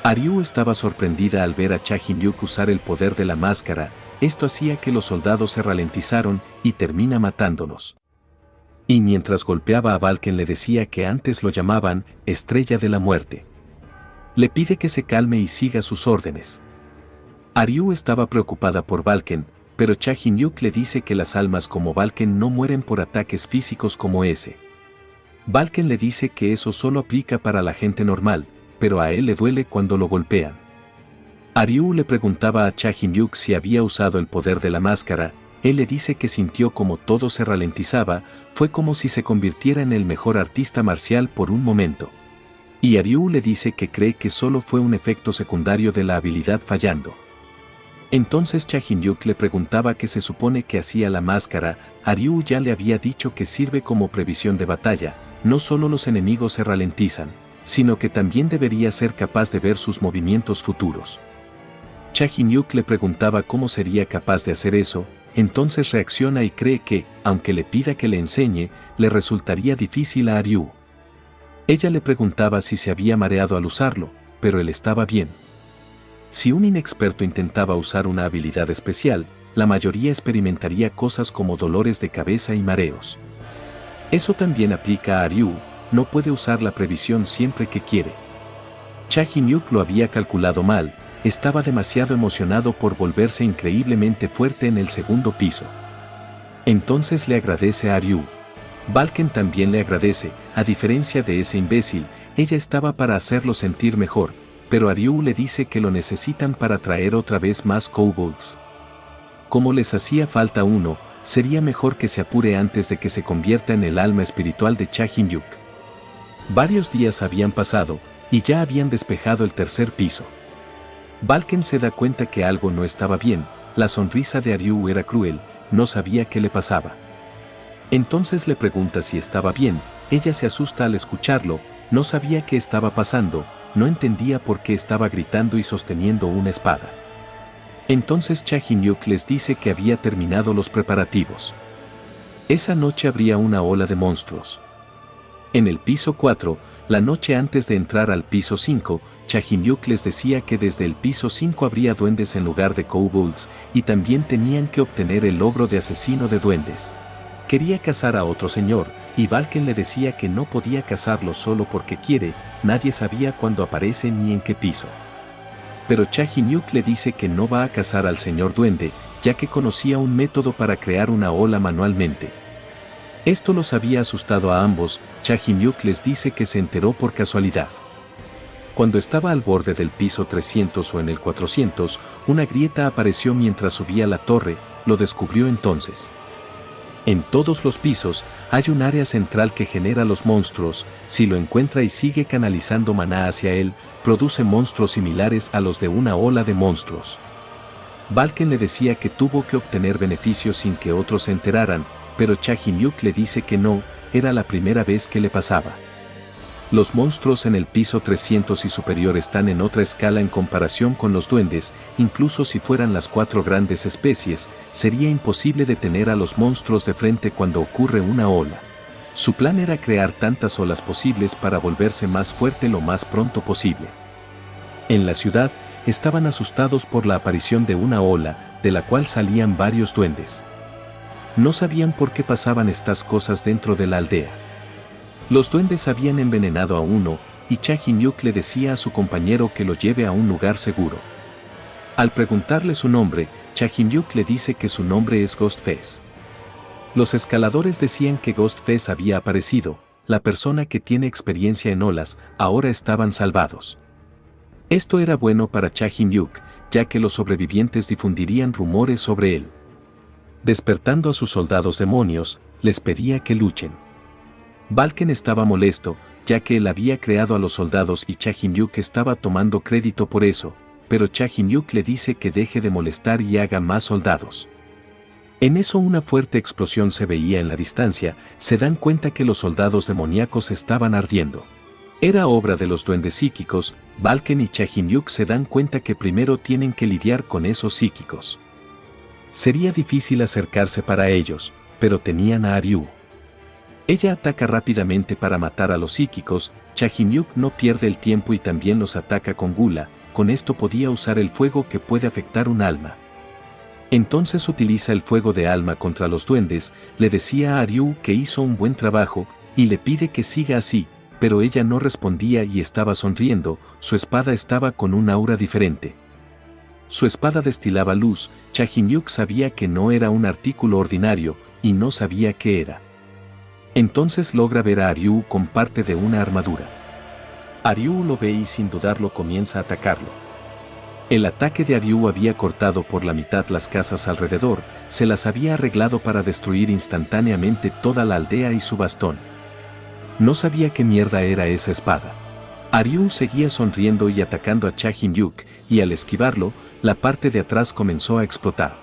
Aryu estaba sorprendida al ver a Cha Jin-hyuk usar el poder de la máscara, esto hacía que los soldados se ralentizaron y termina matándolos. Y mientras golpeaba a Valken le decía que antes lo llamaban Estrella de la Muerte. Le pide que se calme y siga sus órdenes. Aryu estaba preocupada por Valken, pero Cha Jin-hyuk le dice que las almas como Balken no mueren por ataques físicos como ese. Balken le dice que eso solo aplica para la gente normal, pero a él le duele cuando lo golpean. Ryu le preguntaba a Cha Jin-hyuk si había usado el poder de la máscara. Él le dice que sintió como todo se ralentizaba, fue como si se convirtiera en el mejor artista marcial por un momento. Y Ryu le dice que cree que solo fue un efecto secundario de la habilidad fallando. Entonces Cha Jin-hyuk le preguntaba qué se supone que hacía la máscara. Ryu ya le había dicho que sirve como previsión de batalla, no solo los enemigos se ralentizan, sino que también debería ser capaz de ver sus movimientos futuros. Cha Jin-hyuk le preguntaba cómo sería capaz de hacer eso, entonces reacciona y cree que, aunque le pida que le enseñe, le resultaría difícil a Ryu. Ella le preguntaba si se había mareado al usarlo, pero él estaba bien. Si un inexperto intentaba usar una habilidad especial, la mayoría experimentaría cosas como dolores de cabeza y mareos. Eso también aplica a Ryu, no puede usar la previsión siempre que quiere. Cha Jin-hyuk lo había calculado mal, estaba demasiado emocionado por volverse increíblemente fuerte en el segundo piso. Entonces le agradece a Ryu. Balken también le agradece, a diferencia de ese imbécil, ella estaba para hacerlo sentir mejor, pero Ryu le dice que lo necesitan para traer otra vez más kobolds. Como les hacía falta uno, sería mejor que se apure antes de que se convierta en el alma espiritual de Cha Jin-hyuk. Varios días habían pasado, y ya habían despejado el tercer piso. Balken se da cuenta que algo no estaba bien, la sonrisa de Ryu era cruel, no sabía qué le pasaba. Entonces le pregunta si estaba bien, ella se asusta al escucharlo, no sabía qué estaba pasando, no entendía por qué estaba gritando y sosteniendo una espada. Entonces Cha Jin-hyuk les dice que había terminado los preparativos. Esa noche habría una ola de monstruos. En el piso 4, la noche antes de entrar al piso 5, Cha Jin-hyuk les decía que desde el piso 5 habría duendes en lugar de kobolds, y también tenían que obtener el logro de asesino de duendes. Quería cazar a otro señor, y Balken le decía que no podía cazarlo solo porque quiere, nadie sabía cuándo aparece ni en qué piso. Pero Cha Jin-hyuk le dice que no va a cazar al señor duende, ya que conocía un método para crear una ola manualmente. Esto los había asustado a ambos. Cha Jin-hyuk les dice que se enteró por casualidad. Cuando estaba al borde del piso 300 o en el 400, una grieta apareció mientras subía la torre, lo descubrió entonces. En todos los pisos, hay un área central que genera los monstruos, si lo encuentra y sigue canalizando maná hacia él, produce monstruos similares a los de una ola de monstruos. Balken le decía que tuvo que obtener beneficios sin que otros se enteraran, pero Cha Jin-hyuk le dice que no, era la primera vez que le pasaba. Los monstruos en el piso 300 y superior están en otra escala en comparación con los duendes, incluso si fueran las 4 grandes especies, sería imposible detener a los monstruos de frente cuando ocurre una ola. Su plan era crear tantas olas posibles para volverse más fuerte lo más pronto posible. En la ciudad, estaban asustados por la aparición de una ola, de la cual salían varios duendes. No sabían por qué pasaban estas cosas dentro de la aldea. Los duendes habían envenenado a uno, y Cha Jin-hyuk le decía a su compañero que lo lleve a un lugar seguro. Al preguntarle su nombre, Cha Jin-hyuk le dice que su nombre es Ghostface. Los escaladores decían que Ghostface había aparecido, la persona que tiene experiencia en olas, ahora estaban salvados. Esto era bueno para Cha Jin-hyuk, ya que los sobrevivientes difundirían rumores sobre él. Despertando a sus soldados demonios, les pedía que luchen. Balken estaba molesto, ya que él había creado a los soldados y Cha Jin-hyuk estaba tomando crédito por eso, pero Cha Jin-hyuk le dice que deje de molestar y haga más soldados. En eso una fuerte explosión se veía en la distancia, se dan cuenta que los soldados demoníacos estaban ardiendo. Era obra de los duendes psíquicos. Balken y Cha Jin-hyuk se dan cuenta que primero tienen que lidiar con esos psíquicos. Sería difícil acercarse para ellos, pero tenían a Ryu. Ella ataca rápidamente para matar a los psíquicos. Cha Jin-hyuk no pierde el tiempo y también los ataca con gula, con esto podía usar el fuego que puede afectar un alma. Entonces utiliza el fuego de alma contra los duendes, le decía a Ryu que hizo un buen trabajo, y le pide que siga así, pero ella no respondía y estaba sonriendo, su espada estaba con un aura diferente. Su espada destilaba luz. Cha-Hin-yuk sabía que no era un artículo ordinario, y no sabía qué era. Entonces logra ver a Ryu con parte de una armadura. Ryu lo ve y sin dudarlo comienza a atacarlo. El ataque de Ryu había cortado por la mitad las casas alrededor, se las había arreglado para destruir instantáneamente toda la aldea y su bastón. No sabía qué mierda era esa espada. Ryu seguía sonriendo y atacando a Cha-Hin-yuk, y al esquivarlo, la parte de atrás comenzó a explotar.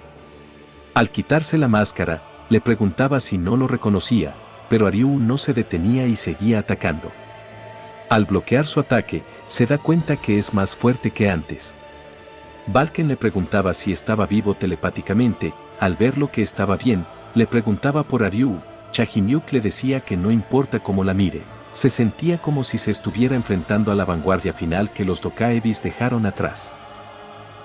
Al quitarse la máscara, le preguntaba si no lo reconocía, pero Ryu no se detenía y seguía atacando. Al bloquear su ataque, se da cuenta que es más fuerte que antes. Balken le preguntaba si estaba vivo telepáticamente. Al verlo que estaba bien, le preguntaba por Ryu. Cha-Hin-yuk le decía que no importa cómo la mire, se sentía como si se estuviera enfrentando a la vanguardia final que los Dokaebis dejaron atrás.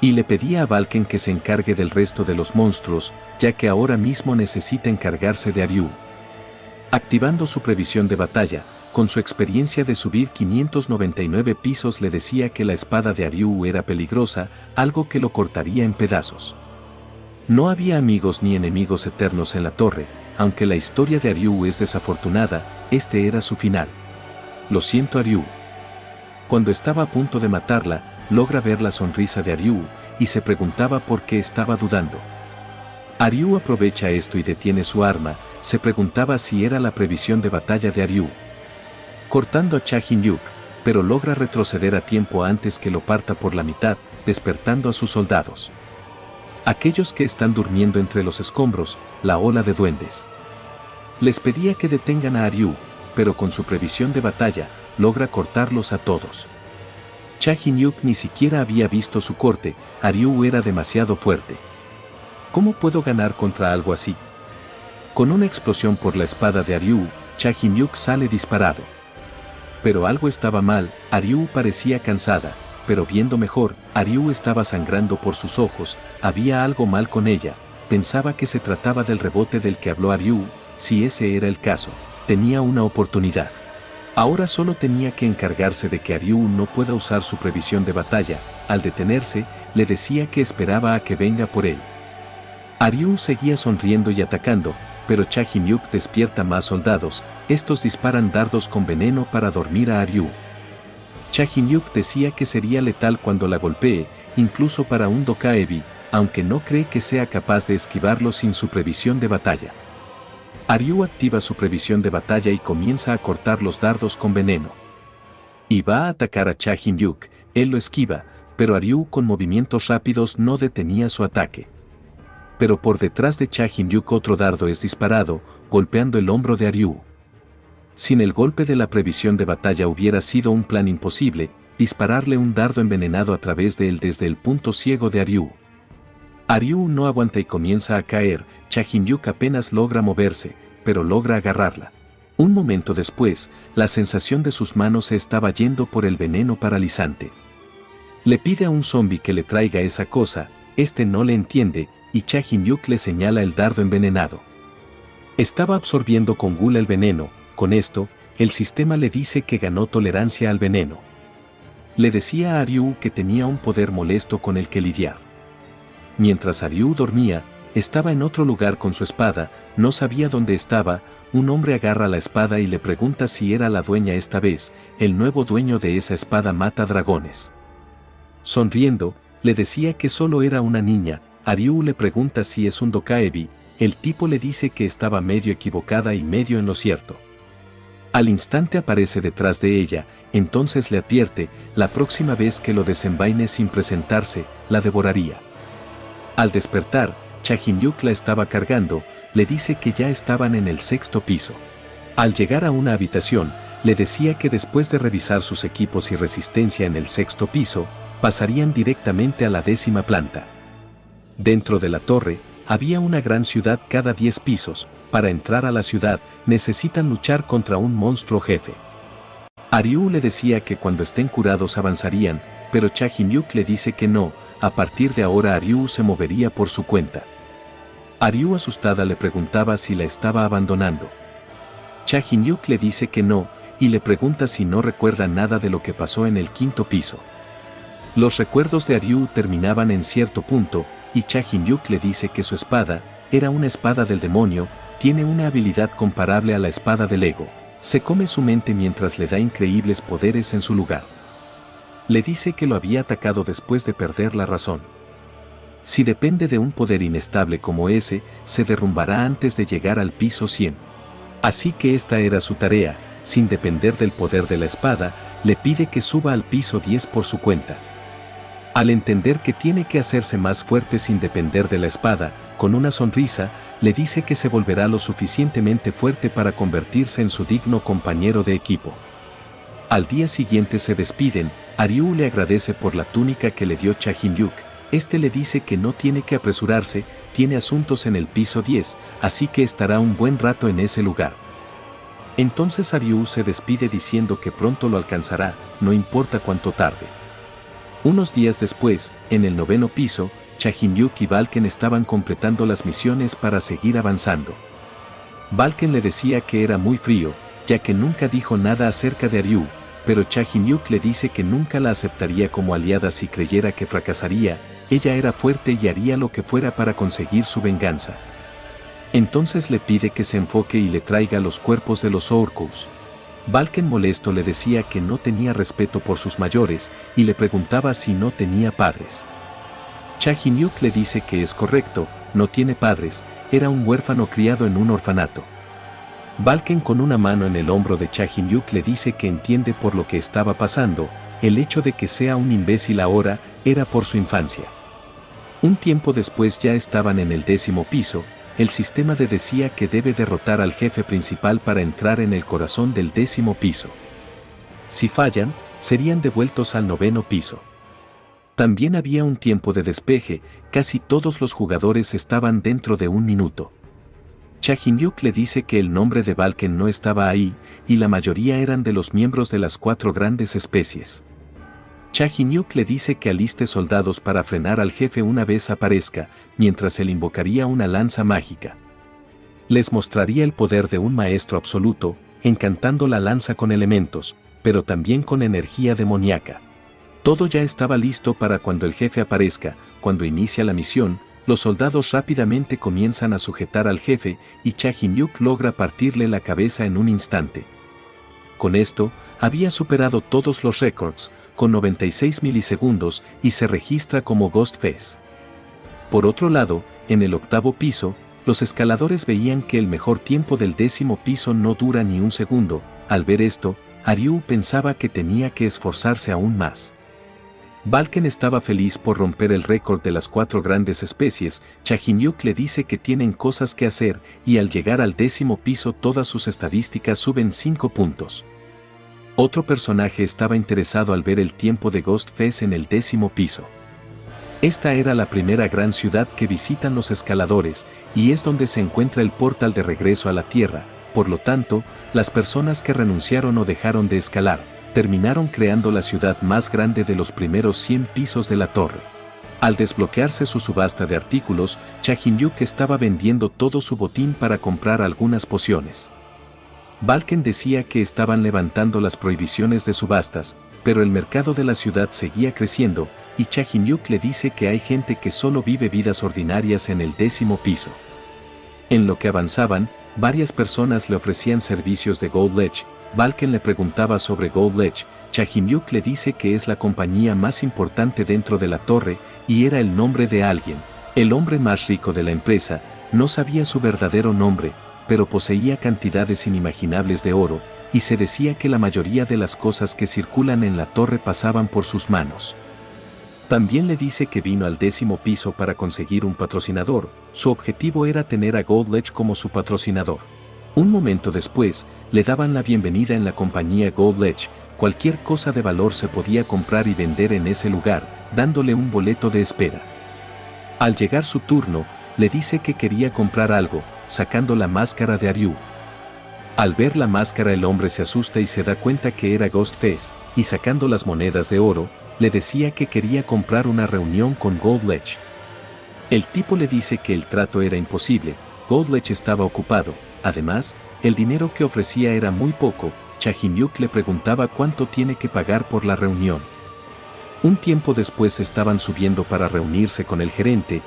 Y le pedía a Balken que se encargue del resto de los monstruos, ya que ahora mismo necesita encargarse de Ryu. Activando su previsión de batalla, con su experiencia de subir 599 pisos le decía que la espada de Ryu era peligrosa, algo que lo cortaría en pedazos. No había amigos ni enemigos eternos en la torre, aunque la historia de Ryu es desafortunada, este era su final. Lo siento Ryu. Cuando estaba a punto de matarla, logra ver la sonrisa de Ryu, y se preguntaba por qué estaba dudando. Ryu aprovecha esto y detiene su arma, se preguntaba si era la previsión de batalla de Ryu. Cortando a Cha-Hin-yuk, pero logra retroceder a tiempo antes que lo parta por la mitad, despertando a sus soldados. Aquellos que están durmiendo entre los escombros, la ola de duendes. Les pedía que detengan a Ryu, pero con su previsión de batalla, logra cortarlos a todos. Cha-Hin-yuk ni siquiera había visto su corte, Ryu era demasiado fuerte. ¿Cómo puedo ganar contra algo así? Con una explosión por la espada de Ryu, Cha-Hin-yuk sale disparado. Pero algo estaba mal, Ryu parecía cansada, pero viendo mejor, Ryu estaba sangrando por sus ojos, había algo mal con ella, pensaba que se trataba del rebote del que habló Ryu, si ese era el caso, tenía una oportunidad. Ahora solo tenía que encargarse de que Ryu no pueda usar su previsión de batalla, al detenerse, le decía que esperaba a que venga por él. Ryu seguía sonriendo y atacando, pero Cha-Hin-yuk despierta más soldados, estos disparan dardos con veneno para dormir a Ryu. Cha-Hin-yuk decía que sería letal cuando la golpee, incluso para un Dokaebi, aunque no cree que sea capaz de esquivarlo sin su previsión de batalla. Ryu activa su previsión de batalla y comienza a cortar los dardos con veneno. Y va a atacar a Cha-Hin-yuk, él lo esquiva, pero Ryu con movimientos rápidos no detenía su ataque. Pero por detrás de Cha-Hin-yuk otro dardo es disparado, golpeando el hombro de Ryu. Sin el golpe de la previsión de batalla hubiera sido un plan imposible, dispararle un dardo envenenado a través de él desde el punto ciego de Ryu. Ryu no aguanta y comienza a caer, Cha-Hin-yuk apenas logra moverse, pero logra agarrarla. Un momento después, la sensación de sus manos se estaba yendo por el veneno paralizante. Le pide a un zombi que le traiga esa cosa, este no le entiende, y Cha-Hin-yuk le señala el dardo envenenado. Estaba absorbiendo con gula el veneno, con esto, el sistema le dice que ganó tolerancia al veneno. Le decía a Ryu que tenía un poder molesto con el que lidiar. Mientras Ryu dormía, estaba en otro lugar con su espada, no sabía dónde estaba, un hombre agarra la espada y le pregunta si era la dueña esta vez, el nuevo dueño de esa espada mata dragones. Sonriendo, le decía que solo era una niña, Ryu le pregunta si es un Dokaebi, el tipo le dice que estaba medio equivocada y medio en lo cierto. Al instante aparece detrás de ella, entonces le advierte, la próxima vez que lo desenvaine sin presentarse, la devoraría. Al despertar, Cha-Hin-yuk la estaba cargando, le dice que ya estaban en el 6º piso. Al llegar a una habitación, le decía que después de revisar sus equipos y resistencia en el 6º piso, pasarían directamente a la 10ª planta. Dentro de la torre, había una gran ciudad cada 10 pisos, para entrar a la ciudad, necesitan luchar contra un monstruo jefe. Ryu le decía que cuando estén curados avanzarían, pero Cha-Hin-yuk le dice que no, a partir de ahora Ryu se movería por su cuenta. Ryu asustada le preguntaba si la estaba abandonando. Cha-Hin-yuk le dice que no, y le pregunta si no recuerda nada de lo que pasó en el 5º piso. Los recuerdos de Ryu terminaban en cierto punto, y Cha Hyun-yuk le dice que su espada, era una espada del demonio, tiene una habilidad comparable a la espada del ego. Se come su mente mientras le da increíbles poderes en su lugar. Le dice que lo había atacado después de perder la razón. Si depende de un poder inestable como ese, se derrumbará antes de llegar al piso 100. Así que esta era su tarea, sin depender del poder de la espada, le pide que suba al piso 10 por su cuenta. Al entender que tiene que hacerse más fuerte sin depender de la espada, con una sonrisa, le dice que se volverá lo suficientemente fuerte para convertirse en su digno compañero de equipo. Al día siguiente se despiden, Ryu le agradece por la túnica que le dio Cha Hyun-yuk. Este le dice que no tiene que apresurarse, tiene asuntos en el piso 10, así que estará un buen rato en ese lugar. Entonces Ryu se despide diciendo que pronto lo alcanzará, no importa cuánto tarde. Unos días después, en el 9º piso, Cha Hyun-yuk y Balken estaban completando las misiones para seguir avanzando. Balken le decía que era muy frío, ya que nunca dijo nada acerca de Ryu, pero Cha Hyun-yuk le dice que nunca la aceptaría como aliada si creyera que fracasaría. Ella era fuerte y haría lo que fuera para conseguir su venganza. Entonces le pide que se enfoque y le traiga los cuerpos de los Orcus. Balken molesto le decía que no tenía respeto por sus mayores y le preguntaba si no tenía padres. Cha Hyun-yuk le dice que es correcto, no tiene padres, era un huérfano criado en un orfanato. Balken con una mano en el hombro de Cha Hyun-yuk le dice que entiende por lo que estaba pasando, el hecho de que sea un imbécil ahora, era por su infancia. Un tiempo después ya estaban en el 10º piso, el sistema decía que debe derrotar al jefe principal para entrar en el corazón del 10º piso. Si fallan, serían devueltos al 9º piso. También había un tiempo de despeje, casi todos los jugadores estaban dentro de un minuto. Cha Hyun-yuk le dice que el nombre de Balken no estaba ahí, y la mayoría eran de los miembros de las 4 grandes especies. Cha Hyun-yuk le dice que aliste soldados para frenar al jefe una vez aparezca, mientras él invocaría una lanza mágica. Les mostraría el poder de un maestro absoluto, encantando la lanza con elementos, pero también con energía demoníaca. Todo ya estaba listo para cuando el jefe aparezca. Cuando inicia la misión, los soldados rápidamente comienzan a sujetar al jefe y Cha Hyun-yuk logra partirle la cabeza en un instante. Con esto, había superado todos los récords, con 96 milisegundos, y se registra como Ghostface. Por otro lado, en el 8º piso, los escaladores veían que el mejor tiempo del 10º piso no dura ni un segundo. Al ver esto, Ryu pensaba que tenía que esforzarse aún más. Balken estaba feliz por romper el récord de las 4 grandes especies. Cha Hyun-yuk le dice que tienen cosas que hacer, y al llegar al 10º piso todas sus estadísticas suben 5 puntos. Otro personaje estaba interesado al ver el tiempo de Ghostface en el 10º piso. Esta era la primera gran ciudad que visitan los escaladores, y es donde se encuentra el portal de regreso a la Tierra. Por lo tanto, las personas que renunciaron o dejaron de escalar, terminaron creando la ciudad más grande de los primeros 100 pisos de la torre. Al desbloquearse su subasta de artículos, Cha Hyun-yuk estaba vendiendo todo su botín para comprar algunas pociones. Balken decía que estaban levantando las prohibiciones de subastas, pero el mercado de la ciudad seguía creciendo, y Cha Hyun-yuk le dice que hay gente que solo vive vidas ordinarias en el 10º piso. En lo que avanzaban, varias personas le ofrecían servicios de Gold Ledge. Balken le preguntaba sobre Gold Ledge. Cha Hyun-yuk le dice que es la compañía más importante dentro de la torre, y era el nombre de alguien. El hombre más rico de la empresa, no sabía su verdadero nombre, pero poseía cantidades inimaginables de oro, y se decía que la mayoría de las cosas que circulan en la torre pasaban por sus manos. También le dice que vino al 10º piso para conseguir un patrocinador. Su objetivo era tener a Gold Ledge como su patrocinador. Un momento después, le daban la bienvenida en la compañía Gold Ledge. Cualquier cosa de valor se podía comprar y vender en ese lugar, dándole un boleto de espera. Al llegar su turno, le dice que quería comprar algo, sacando la máscara de Ryu. Al ver la máscara el hombre se asusta y se da cuenta que era Ghostface, y sacando las monedas de oro, le decía que quería comprar una reunión con Gold Ledge. El tipo le dice que el trato era imposible, Gold Ledge estaba ocupado, además, el dinero que ofrecía era muy poco. Cha Hyun-yuk le preguntaba cuánto tiene que pagar por la reunión. Un tiempo después estaban subiendo para reunirse con el gerente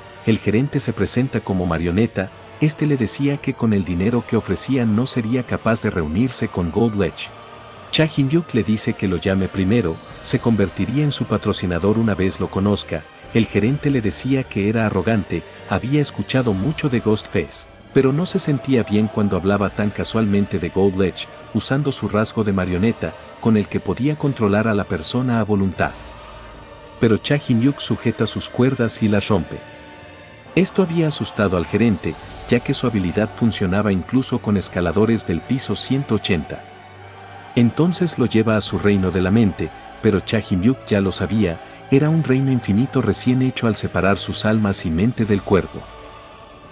se presenta como marioneta, este le decía que con el dinero que ofrecían no sería capaz de reunirse con Gold Ledge. Cha Hyun-yuk le dice que lo llame primero, se convertiría en su patrocinador una vez lo conozca. El gerente le decía que era arrogante, había escuchado mucho de Ghostface, pero no se sentía bien cuando hablaba tan casualmente de Gold Ledge, usando su rasgo de marioneta, con el que podía controlar a la persona a voluntad. Pero Cha Hyun-yuk sujeta sus cuerdas y las rompe. Esto había asustado al gerente, ya que su habilidad funcionaba incluso con escaladores del piso 180. Entonces lo lleva a su reino de la mente, pero Cha Hyun-yuk ya lo sabía, era un reino infinito recién hecho al separar sus almas y mente del cuerpo.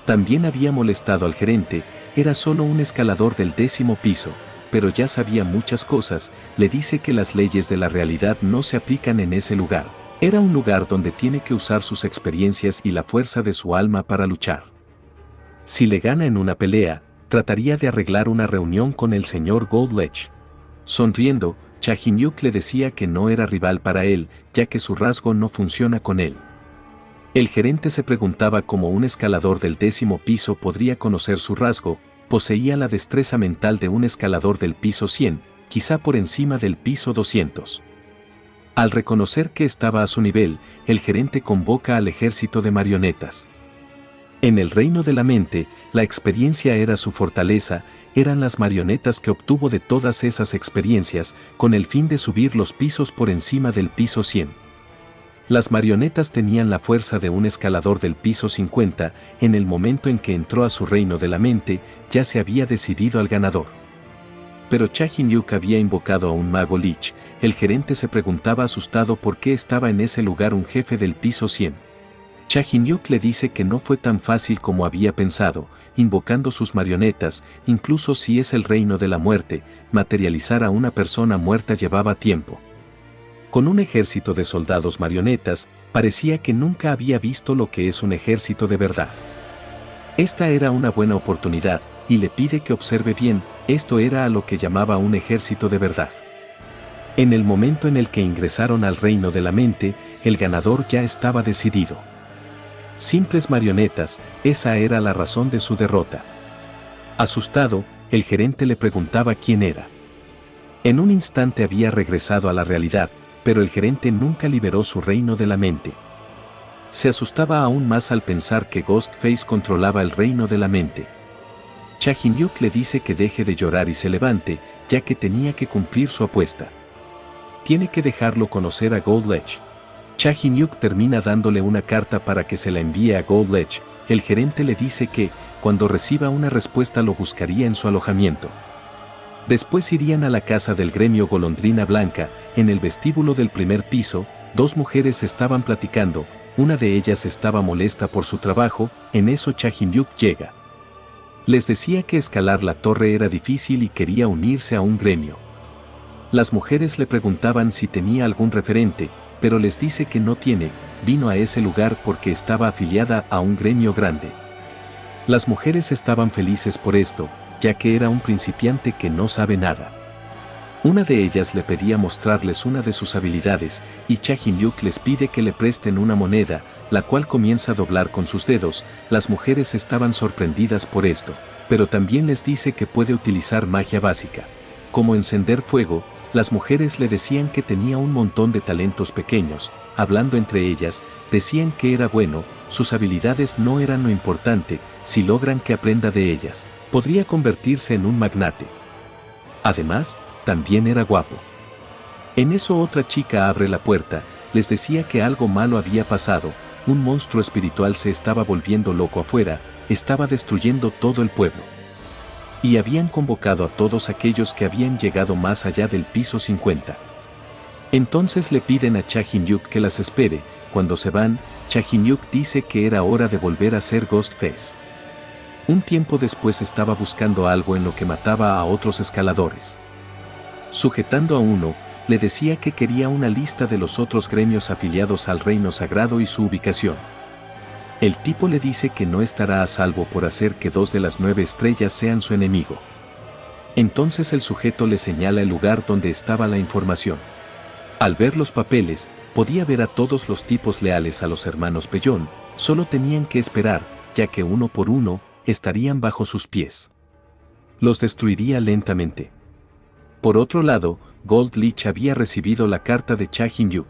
También había molestado al gerente, era solo un escalador del 10º piso, pero ya sabía muchas cosas, le dice que las leyes de la realidad no se aplican en ese lugar. Era un lugar donde tiene que usar sus experiencias y la fuerza de su alma para luchar. Si le gana en una pelea, trataría de arreglar una reunión con el señor Gold Ledge. Sonriendo, Cha Hyun-yuk le decía que no era rival para él, ya que su rasgo no funciona con él. El gerente se preguntaba cómo un escalador del 10º piso podría conocer su rasgo, poseía la destreza mental de un escalador del piso 100, quizá por encima del piso 200. Al reconocer que estaba a su nivel, el gerente convoca al ejército de marionetas. En el reino de la mente, la experiencia era su fortaleza, eran las marionetas que obtuvo de todas esas experiencias, con el fin de subir los pisos por encima del piso 100. Las marionetas tenían la fuerza de un escalador del piso 50, en el momento en que entró a su reino de la mente, ya se había decidido al ganador. Pero Cha Hyun-yuk había invocado a un mago Lich, el gerente se preguntaba asustado por qué estaba en ese lugar un jefe del piso 100. Cha Hyun-yuk le dice que no fue tan fácil como había pensado, invocando sus marionetas, incluso si es el reino de la muerte, materializar a una persona muerta llevaba tiempo. Con un ejército de soldados marionetas, parecía que nunca había visto lo que es un ejército de verdad. Esta era una buena oportunidad, y le pide que observe bien, esto era a lo que llamaba un ejército de verdad. En el momento en el que ingresaron al reino de la mente, el ganador ya estaba decidido. Simples marionetas, esa era la razón de su derrota. Asustado, el gerente le preguntaba quién era. En un instante había regresado a la realidad, pero el gerente nunca liberó su reino de la mente. Se asustaba aún más al pensar que Ghostface controlaba el reino de la mente. Cha Hyun-yuk le dice que deje de llorar y se levante, ya que tenía que cumplir su apuesta. Tiene que dejarlo conocer a Gold Ledge. Cha Hyun-yuk termina dándole una carta para que se la envíe a Gold Ledge. El gerente le dice que, cuando reciba una respuesta lo buscaría en su alojamiento. Después irían a la casa del gremio Golondrina Blanca, en el vestíbulo del primer piso, dos mujeres estaban platicando, una de ellas estaba molesta por su trabajo, en eso Cha Hyun-yuk llega. Les decía que escalar la torre era difícil y quería unirse a un gremio. Las mujeres le preguntaban si tenía algún referente, pero les dice que no tiene, vino a ese lugar porque estaba afiliada a un gremio grande. Las mujeres estaban felices por esto, ya que era un principiante que no sabe nada. Una de ellas le pedía mostrarles una de sus habilidades, y Cha Hyun-yuk les pide que le presten una moneda, la cual comienza a doblar con sus dedos. Las mujeres estaban sorprendidas por esto, pero también les dice que puede utilizar magia básica. Como encender fuego, las mujeres le decían que tenía un montón de talentos pequeños, hablando entre ellas, decían que era bueno, sus habilidades no eran lo importante, si logran que aprenda de ellas, podría convertirse en un magnate. Además, también era guapo. En eso otra chica abre la puerta, les decía que algo malo había pasado, un monstruo espiritual se estaba volviendo loco afuera, estaba destruyendo todo el pueblo. Y habían convocado a todos aquellos que habían llegado más allá del piso 50. Entonces le piden a Cha Hyun-yuk que las espere, cuando se van, Cha Hyun-yuk dice que era hora de volver a ser Ghostface. Un tiempo después estaba buscando algo en lo que mataba a otros escaladores. Sujetando a uno, le decía que quería una lista de los otros gremios afiliados al reino sagrado y su ubicación. El tipo le dice que no estará a salvo por hacer que 2 de las 9 estrellas sean su enemigo. Entonces el sujeto le señala el lugar donde estaba la información. Al ver los papeles, Podía ver a todos los tipos leales a los hermanos Pellón, solo tenían que esperar, ya que uno por uno, estarían bajo sus pies. Los destruiría lentamente. Por otro lado, Gold Leech había recibido la carta de Cha Hin-yuk.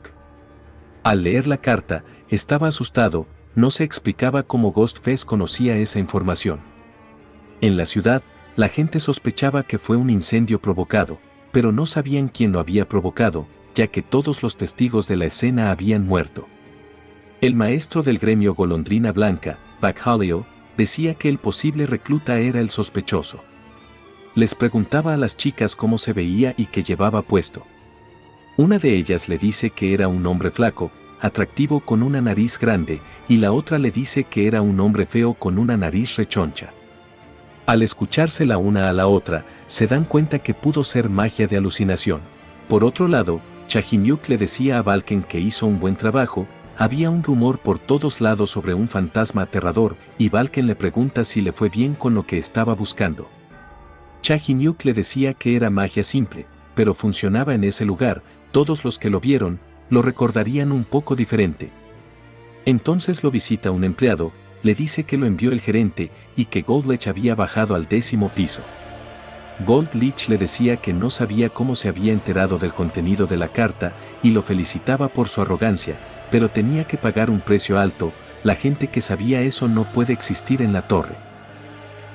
Al leer la carta, estaba asustado, no se explicaba cómo Ghostface conocía esa información. En la ciudad, la gente sospechaba que fue un incendio provocado, pero no sabían quién lo había provocado, ya que todos los testigos de la escena habían muerto. El maestro del gremio Golondrina Blanca, Backholio, decía que el posible recluta era el sospechoso. Les preguntaba a las chicas cómo se veía y qué llevaba puesto. Una de ellas le dice que era un hombre flaco, atractivo con una nariz grande, y la otra le dice que era un hombre feo con una nariz rechoncha. Al escucharse la una a la otra, se dan cuenta que pudo ser magia de alucinación. Por otro lado, Cha Hin-yuk le decía a Balken que hizo un buen trabajo. Había un rumor por todos lados sobre un fantasma aterrador, y Balken le pregunta si le fue bien con lo que estaba buscando. Cha Hin-yuk le decía que era magia simple, pero funcionaba en ese lugar. Todos los que lo vieron, lo recordarían un poco diferente. Entonces lo visita un empleado, le dice que lo envió el gerente y que Gold Leech había bajado al 10º piso. Gold Leech le decía que no sabía cómo se había enterado del contenido de la carta y lo felicitaba por su arrogancia, pero tenía que pagar un precio alto. La gente que sabía eso no puede existir en la torre.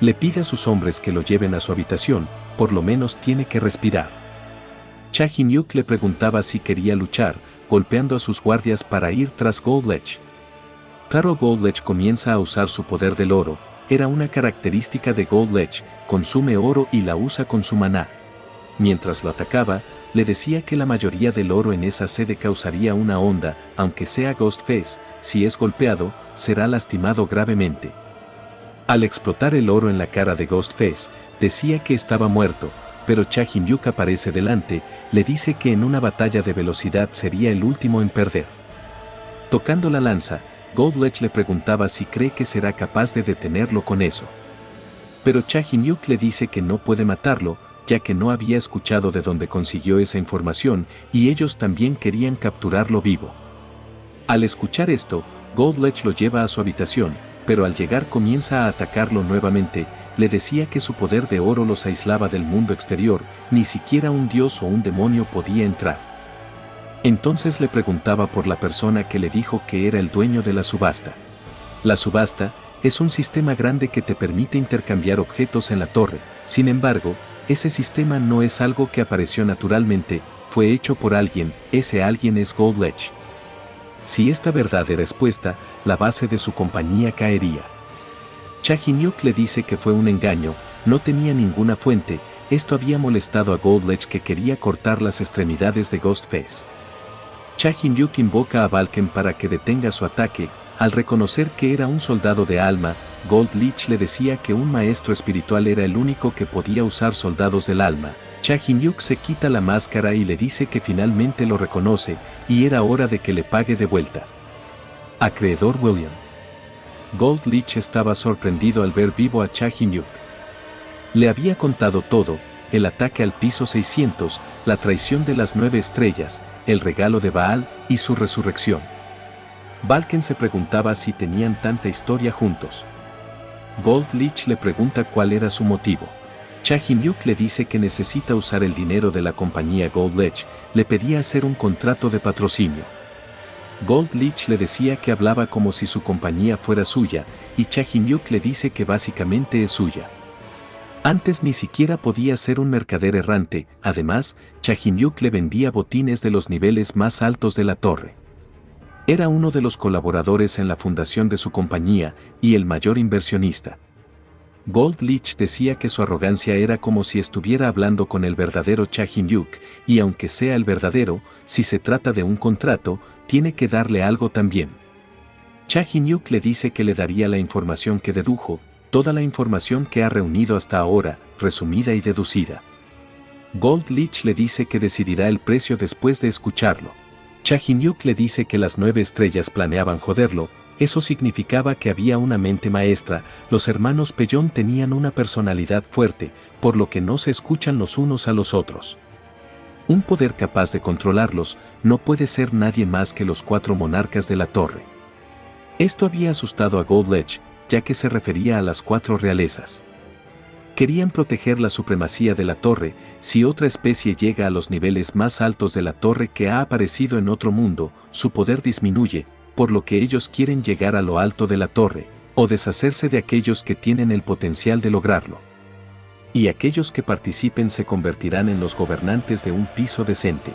Le pide a sus hombres que lo lleven a su habitación, por lo menos tiene que respirar. Cha Hin-yuk le preguntaba si quería luchar, golpeando a sus guardias para ir tras Gold Leech. Claro, Gold Leech comienza a usar su poder del oro. Era una característica de Gold Leech, consume oro y la usa con su maná. Mientras lo atacaba, le decía que la mayoría del oro en esa sede causaría una onda, aunque sea Ghostface, si es golpeado, será lastimado gravemente. Al explotar el oro en la cara de Ghostface, decía que estaba muerto, pero Cha Hin-yuk aparece delante, le dice que en una batalla de velocidad sería el último en perder. Tocando la lanza, Gold Leech le preguntaba si cree que será capaz de detenerlo con eso. Pero Cha Hin-yuk le dice que no puede matarlo, ya que no había escuchado de dónde consiguió esa información y ellos también querían capturarlo vivo. Al escuchar esto, Gold Leech lo lleva a su habitación, pero al llegar comienza a atacarlo nuevamente. Le decía que su poder de oro los aislaba del mundo exterior, ni siquiera un dios o un demonio podía entrar. Entonces le preguntaba por la persona que le dijo que era el dueño de la subasta. La subasta es un sistema grande que te permite intercambiar objetos en la torre. Sin embargo, ese sistema no es algo que apareció naturalmente, fue hecho por alguien. Ese alguien es Gold Leech. Si esta verdad era expuesta, la base de su compañía caería. Cha Hin-yuk le dice que fue un engaño, no tenía ninguna fuente. Esto había molestado a Gold Leech, que quería cortar las extremidades de Ghostface. Cha Hin-yuk invoca a Balken para que detenga su ataque. Al reconocer que era un soldado de alma, Gold Leech le decía que un maestro espiritual era el único que podía usar soldados del alma. Cha Hin-yuk se quita la máscara y le dice que finalmente lo reconoce, y era hora de que le pague de vuelta. Acreedor William. Gold Leech estaba sorprendido al ver vivo a Cha Hin-yuk. Le había contado todo: el ataque al piso 600, la traición de las 9 estrellas, el regalo de Baal y su resurrección. Balken se preguntaba si tenían tanta historia juntos. Gold Leech le pregunta cuál era su motivo. Cha Hin-yuk le dice que necesita usar el dinero de la compañía Gold Leech, le pedía hacer un contrato de patrocinio. Gold Leech le decía que hablaba como si su compañía fuera suya, y Cha Hin-yuk le dice que básicamente es suya. Antes ni siquiera podía ser un mercader errante. Además, Cha Hin-yuk le vendía botines de los niveles más altos de la torre. Era uno de los colaboradores en la fundación de su compañía y el mayor inversionista. Gold Leech decía que su arrogancia era como si estuviera hablando con el verdadero Cha Hin-yuk, y aunque sea el verdadero, si se trata de un contrato, tiene que darle algo también. Cha Hin-yuk le dice que le daría la información que dedujo, toda la información que ha reunido hasta ahora, resumida y deducida. Gold Leech le dice que decidirá el precio después de escucharlo. Cha Hin-yuk le dice que las 9 estrellas planeaban joderlo. Eso significaba que había una mente maestra. Los hermanos Pellón tenían una personalidad fuerte, por lo que no se escuchan los unos a los otros. Un poder capaz de controlarlos no puede ser nadie más que los 4 monarcas de la torre. Esto había asustado a Goldlech, ya que se refería a las 4 realezas. Querían proteger la supremacía de la torre. Si otra especie llega a los niveles más altos de la torre que ha aparecido en otro mundo, su poder disminuye, por lo que ellos quieren llegar a lo alto de la torre, o deshacerse de aquellos que tienen el potencial de lograrlo. Y aquellos que participen se convertirán en los gobernantes de un piso decente.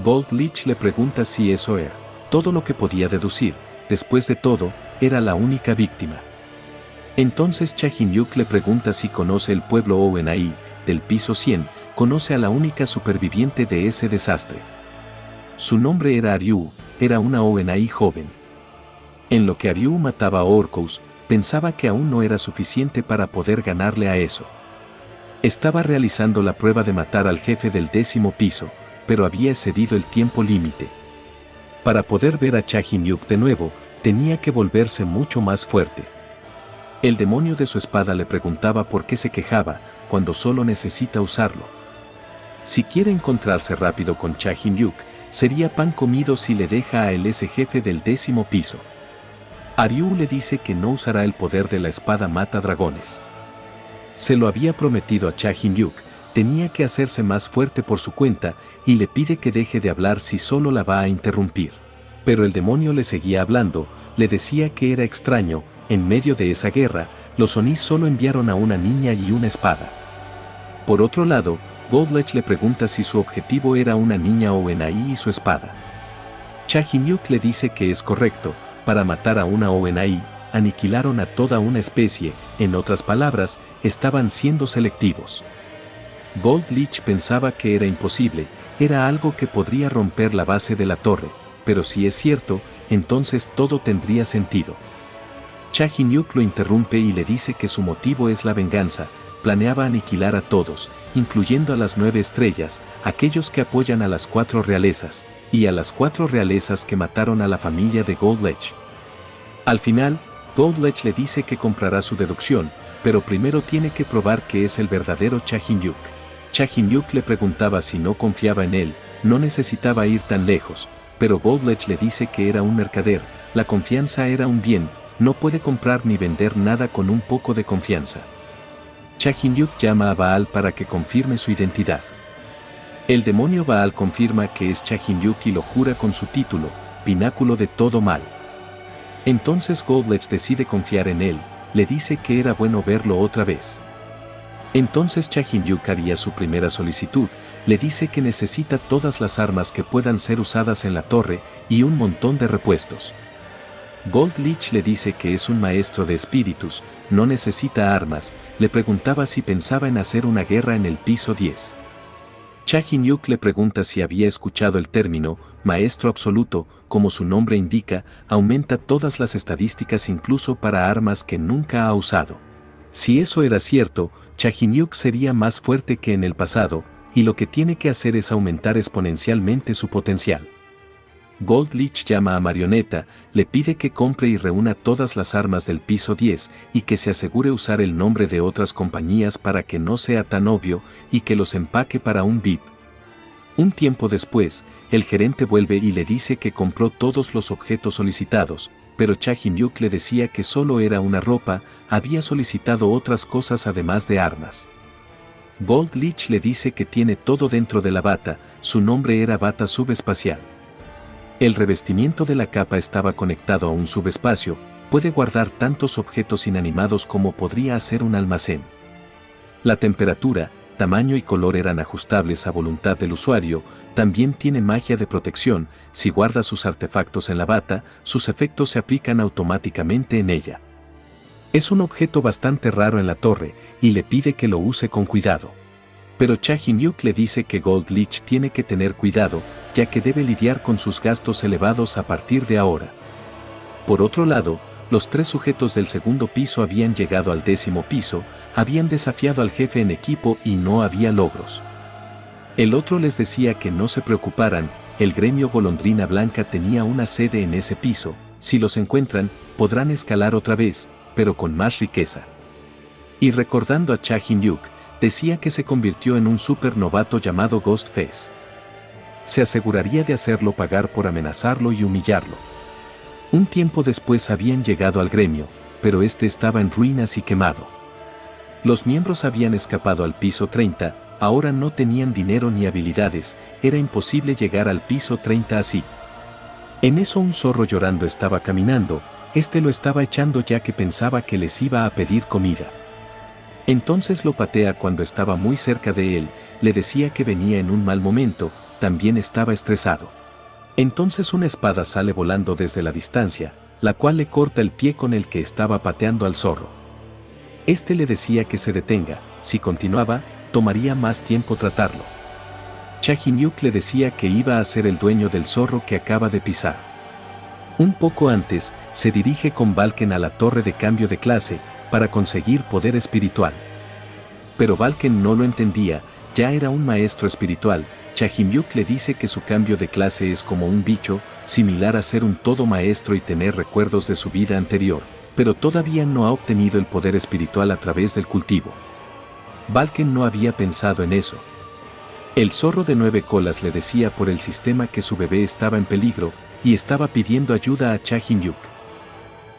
Goldlech le pregunta si eso era todo lo que podía deducir. Después de todo, era la única víctima. Entonces Cha Jin-yuk le pregunta si conoce el pueblo Owenai, del piso 100, conoce a la única superviviente de ese desastre. Su nombre era Ryu, era una Owenai joven. En lo que Ryu mataba a Orcus, pensaba que aún no era suficiente para poder ganarle a eso. Estaba realizando la prueba de matar al jefe del 10º piso, pero había excedido el tiempo límite. Para poder ver a Cha Jin-yuk de nuevo, tenía que volverse mucho más fuerte. El demonio de su espada le preguntaba por qué se quejaba, cuando solo necesita usarlo. Si quiere encontrarse rápido con Cha Jin-yuk, sería pan comido si le deja a él ese jefe del 10º piso. Ryu le dice que no usará el poder de la espada mata dragones. Se lo había prometido a Cha Jin-yuk, tenía que hacerse más fuerte por su cuenta, y le pide que deje de hablar si solo la va a interrumpir. Pero el demonio le seguía hablando, le decía que era extraño. En medio de esa guerra, los Oni solo enviaron a una niña y una espada. Por otro lado, Goldlech le pregunta si su objetivo era una niña Owenai y su espada. Cha Jin-yuk le dice que es correcto. Para matar a una Owenai, aniquilaron a toda una especie, en otras palabras, estaban siendo selectivos. Goldlech pensaba que era imposible, era algo que podría romper la base de la torre, pero si es cierto, entonces todo tendría sentido. Cha Jin-yuk lo interrumpe y le dice que su motivo es la venganza. Planeaba aniquilar a todos, incluyendo a las 9 estrellas, aquellos que apoyan a las 4 realezas, y a las 4 realezas que mataron a la familia de Goldlech. Al final, Goldlech le dice que comprará su deducción, pero primero tiene que probar que es el verdadero Cha Jin-yuk. Cha Jin-yuk le preguntaba si no confiaba en él, no necesitaba ir tan lejos, pero Goldlech le dice que era un mercader, la confianza era un bien. No puede comprar ni vender nada con un poco de confianza. Cha Jin-yuk llama a Baal para que confirme su identidad. El demonio Baal confirma que es Cha Jin-yuk y lo jura con su título, pináculo de todo mal. Entonces Goldlech decide confiar en él, le dice que era bueno verlo otra vez. Entonces Cha Jin-yuk haría su primera solicitud, le dice que necesita todas las armas que puedan ser usadas en la torre y un montón de repuestos. Goldlech le dice que es un maestro de espíritus, no necesita armas, le preguntaba si pensaba en hacer una guerra en el piso 10. Cha Jin-yuk le pregunta si había escuchado el término, maestro absoluto, como su nombre indica, aumenta todas las estadísticas incluso para armas que nunca ha usado. Si eso era cierto, Cha Jin-yuk sería más fuerte que en el pasado, y lo que tiene que hacer es aumentar exponencialmente su potencial. Goldlech llama a Marioneta, le pide que compre y reúna todas las armas del piso 10 y que se asegure usar el nombre de otras compañías para que no sea tan obvio y que los empaque para un VIP. Un tiempo después, el gerente vuelve y le dice que compró todos los objetos solicitados, pero Cha Jin-yuk le decía que solo era una ropa, había solicitado otras cosas además de armas. Goldlech le dice que tiene todo dentro de la bata, su nombre era bata subespacial. El revestimiento de la capa estaba conectado a un subespacio, puede guardar tantos objetos inanimados como podría hacer un almacén. La temperatura, tamaño y color eran ajustables a voluntad del usuario, también tiene magia de protección, si guarda sus artefactos en la bata, sus efectos se aplican automáticamente en ella. Es un objeto bastante raro en la torre, y le pide que lo use con cuidado. Pero Cha Jin-yuk le dice que Goldlech tiene que tener cuidado, ya que debe lidiar con sus gastos elevados a partir de ahora. Por otro lado, los 3 sujetos del segundo piso habían llegado al 10º piso, habían desafiado al jefe en equipo y no había logros. El otro les decía que no se preocuparan, el gremio Golondrina Blanca tenía una sede en ese piso, si los encuentran, podrán escalar otra vez, pero con más riqueza. Y recordando a Cha Jin-yuk, Decía que se convirtió en un supernovato llamado Ghostface. Se aseguraría de hacerlo pagar por amenazarlo y humillarlo. Un tiempo después habían llegado al gremio, pero este estaba en ruinas y quemado. Los miembros habían escapado al piso 30, ahora no tenían dinero ni habilidades, era imposible llegar al piso 30 así. En eso un zorro llorando estaba caminando, este lo estaba echando ya que pensaba que les iba a pedir comida. Entonces lo patea cuando estaba muy cerca de él, le decía que venía en un mal momento, también estaba estresado. Entonces una espada sale volando desde la distancia, la cual le corta el pie con el que estaba pateando al zorro. Este le decía que se detenga, si continuaba, tomaría más tiempo tratarlo. Chahinyuk le decía que iba a ser el dueño del zorro que acaba de pisar. Un poco antes, se dirige con Balken a la torre de cambio de clase, para conseguir poder espiritual. Pero Balken no lo entendía, ya era un maestro espiritual. Chahinyuk le dice que su cambio de clase es como un bicho, similar a ser un todo maestro y tener recuerdos de su vida anterior, pero todavía no ha obtenido el poder espiritual a través del cultivo. Balken no había pensado en eso. El zorro de 9 colas le decía por el sistema que su bebé estaba en peligro, y estaba pidiendo ayuda a Chahinyuk.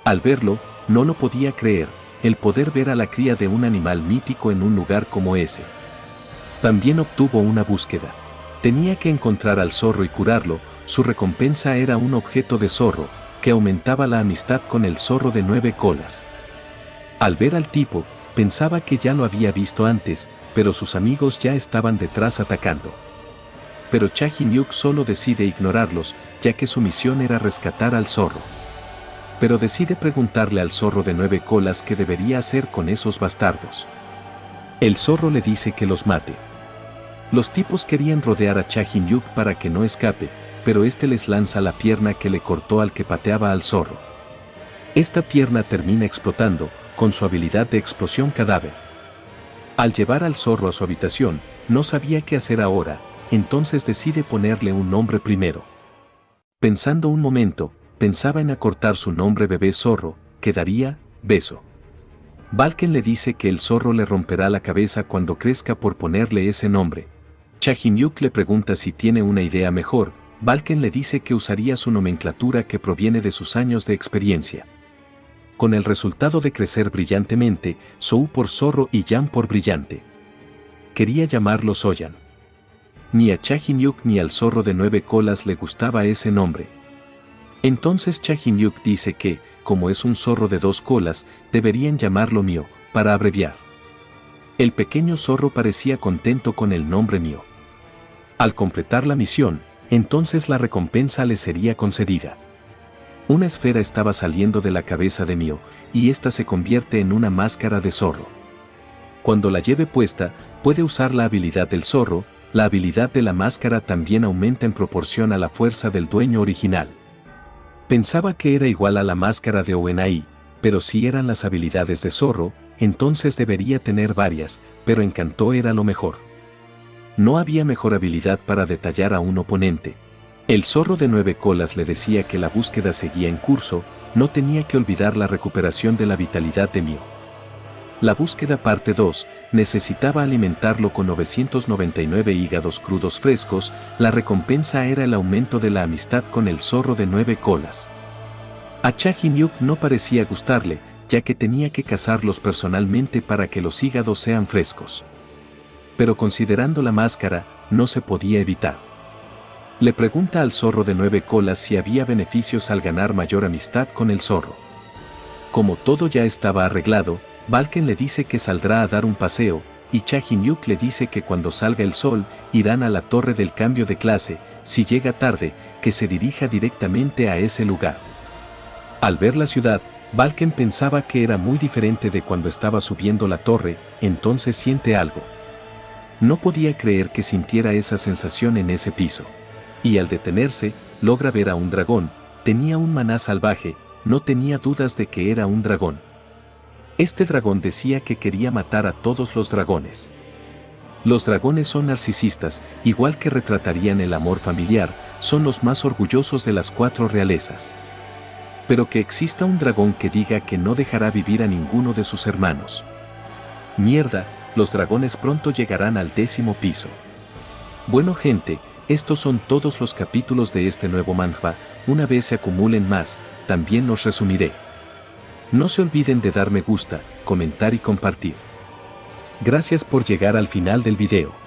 Al verlo, no lo podía creer, el poder ver a la cría de un animal mítico en un lugar como ese. También obtuvo una búsqueda. Tenía que encontrar al zorro y curarlo, su recompensa era un objeto de zorro, que aumentaba la amistad con el zorro de 9 colas. Al ver al tipo, pensaba que ya lo había visto antes, pero sus amigos ya estaban detrás atacando. Pero Chahinyuk solo decide ignorarlos, ya que su misión era rescatar al zorro. Pero decide preguntarle al zorro de 9 colas qué debería hacer con esos bastardos. El zorro le dice que los mate. Los tipos querían rodear a Chahinyuk para que no escape, pero este les lanza la pierna que le cortó al que pateaba al zorro. Esta pierna termina explotando, con su habilidad de explosión cadáver. Al llevar al zorro a su habitación, no sabía qué hacer ahora, entonces decide ponerle un nombre primero. Pensando un momento, pensaba en acortar su nombre bebé zorro, quedaría, Beso. Balken le dice que el zorro le romperá la cabeza cuando crezca por ponerle ese nombre. Chahinyuk le pregunta si tiene una idea mejor, Balken le dice que usaría su nomenclatura que proviene de sus años de experiencia. Con el resultado de crecer brillantemente, Sou por zorro y Yan por brillante. Quería llamarlo Soyan. Ni a Chahinyuk ni al zorro de 9 colas le gustaba ese nombre. Entonces Chahinyuk dice que, como es un zorro de 2 colas, deberían llamarlo Mio, para abreviar. El pequeño zorro parecía contento con el nombre Mio. Al completar la misión, entonces la recompensa le sería concedida. Una esfera estaba saliendo de la cabeza de Mio, y ésta se convierte en una máscara de zorro. Cuando la lleve puesta, puede usar la habilidad del zorro, la habilidad de la máscara también aumenta en proporción a la fuerza del dueño original. Pensaba que era igual a la máscara de Owenai, pero si eran las habilidades de zorro, entonces debería tener varias, pero Encantó era lo mejor. No había mejor habilidad para detallar a un oponente. El zorro de 9 colas le decía que la búsqueda seguía en curso, no tenía que olvidar la recuperación de la vitalidad de Mio. La búsqueda parte 2, necesitaba alimentarlo con 999 hígados crudos frescos, la recompensa era el aumento de la amistad con el zorro de 9 colas. A Chahinyuk no parecía gustarle, ya que tenía que cazarlos personalmente para que los hígados sean frescos. Pero considerando la máscara, no se podía evitar. Le pregunta al zorro de 9 colas si había beneficios al ganar mayor amistad con el zorro. Como todo ya estaba arreglado, Balken le dice que saldrá a dar un paseo, y Chahinyuk le dice que cuando salga el sol, irán a la torre del cambio de clase, si llega tarde, que se dirija directamente a ese lugar. Al ver la ciudad, Balken pensaba que era muy diferente de cuando estaba subiendo la torre, entonces siente algo. No podía creer que sintiera esa sensación en ese piso. Y al detenerse, logra ver a un dragón, tenía un maná salvaje, no tenía dudas de que era un dragón. Este dragón decía que quería matar a todos los dragones. Los dragones son narcisistas, igual que retratarían el amor familiar, son los más orgullosos de las 4 realezas. Pero que exista un dragón que diga que no dejará vivir a ninguno de sus hermanos. Mierda, los dragones pronto llegarán al 10º piso. Bueno gente, estos son todos los capítulos de este nuevo manhwa, una vez se acumulen más, también los resumiré. No se olviden de dar me gusta, comentar y compartir. Gracias por llegar al final del video.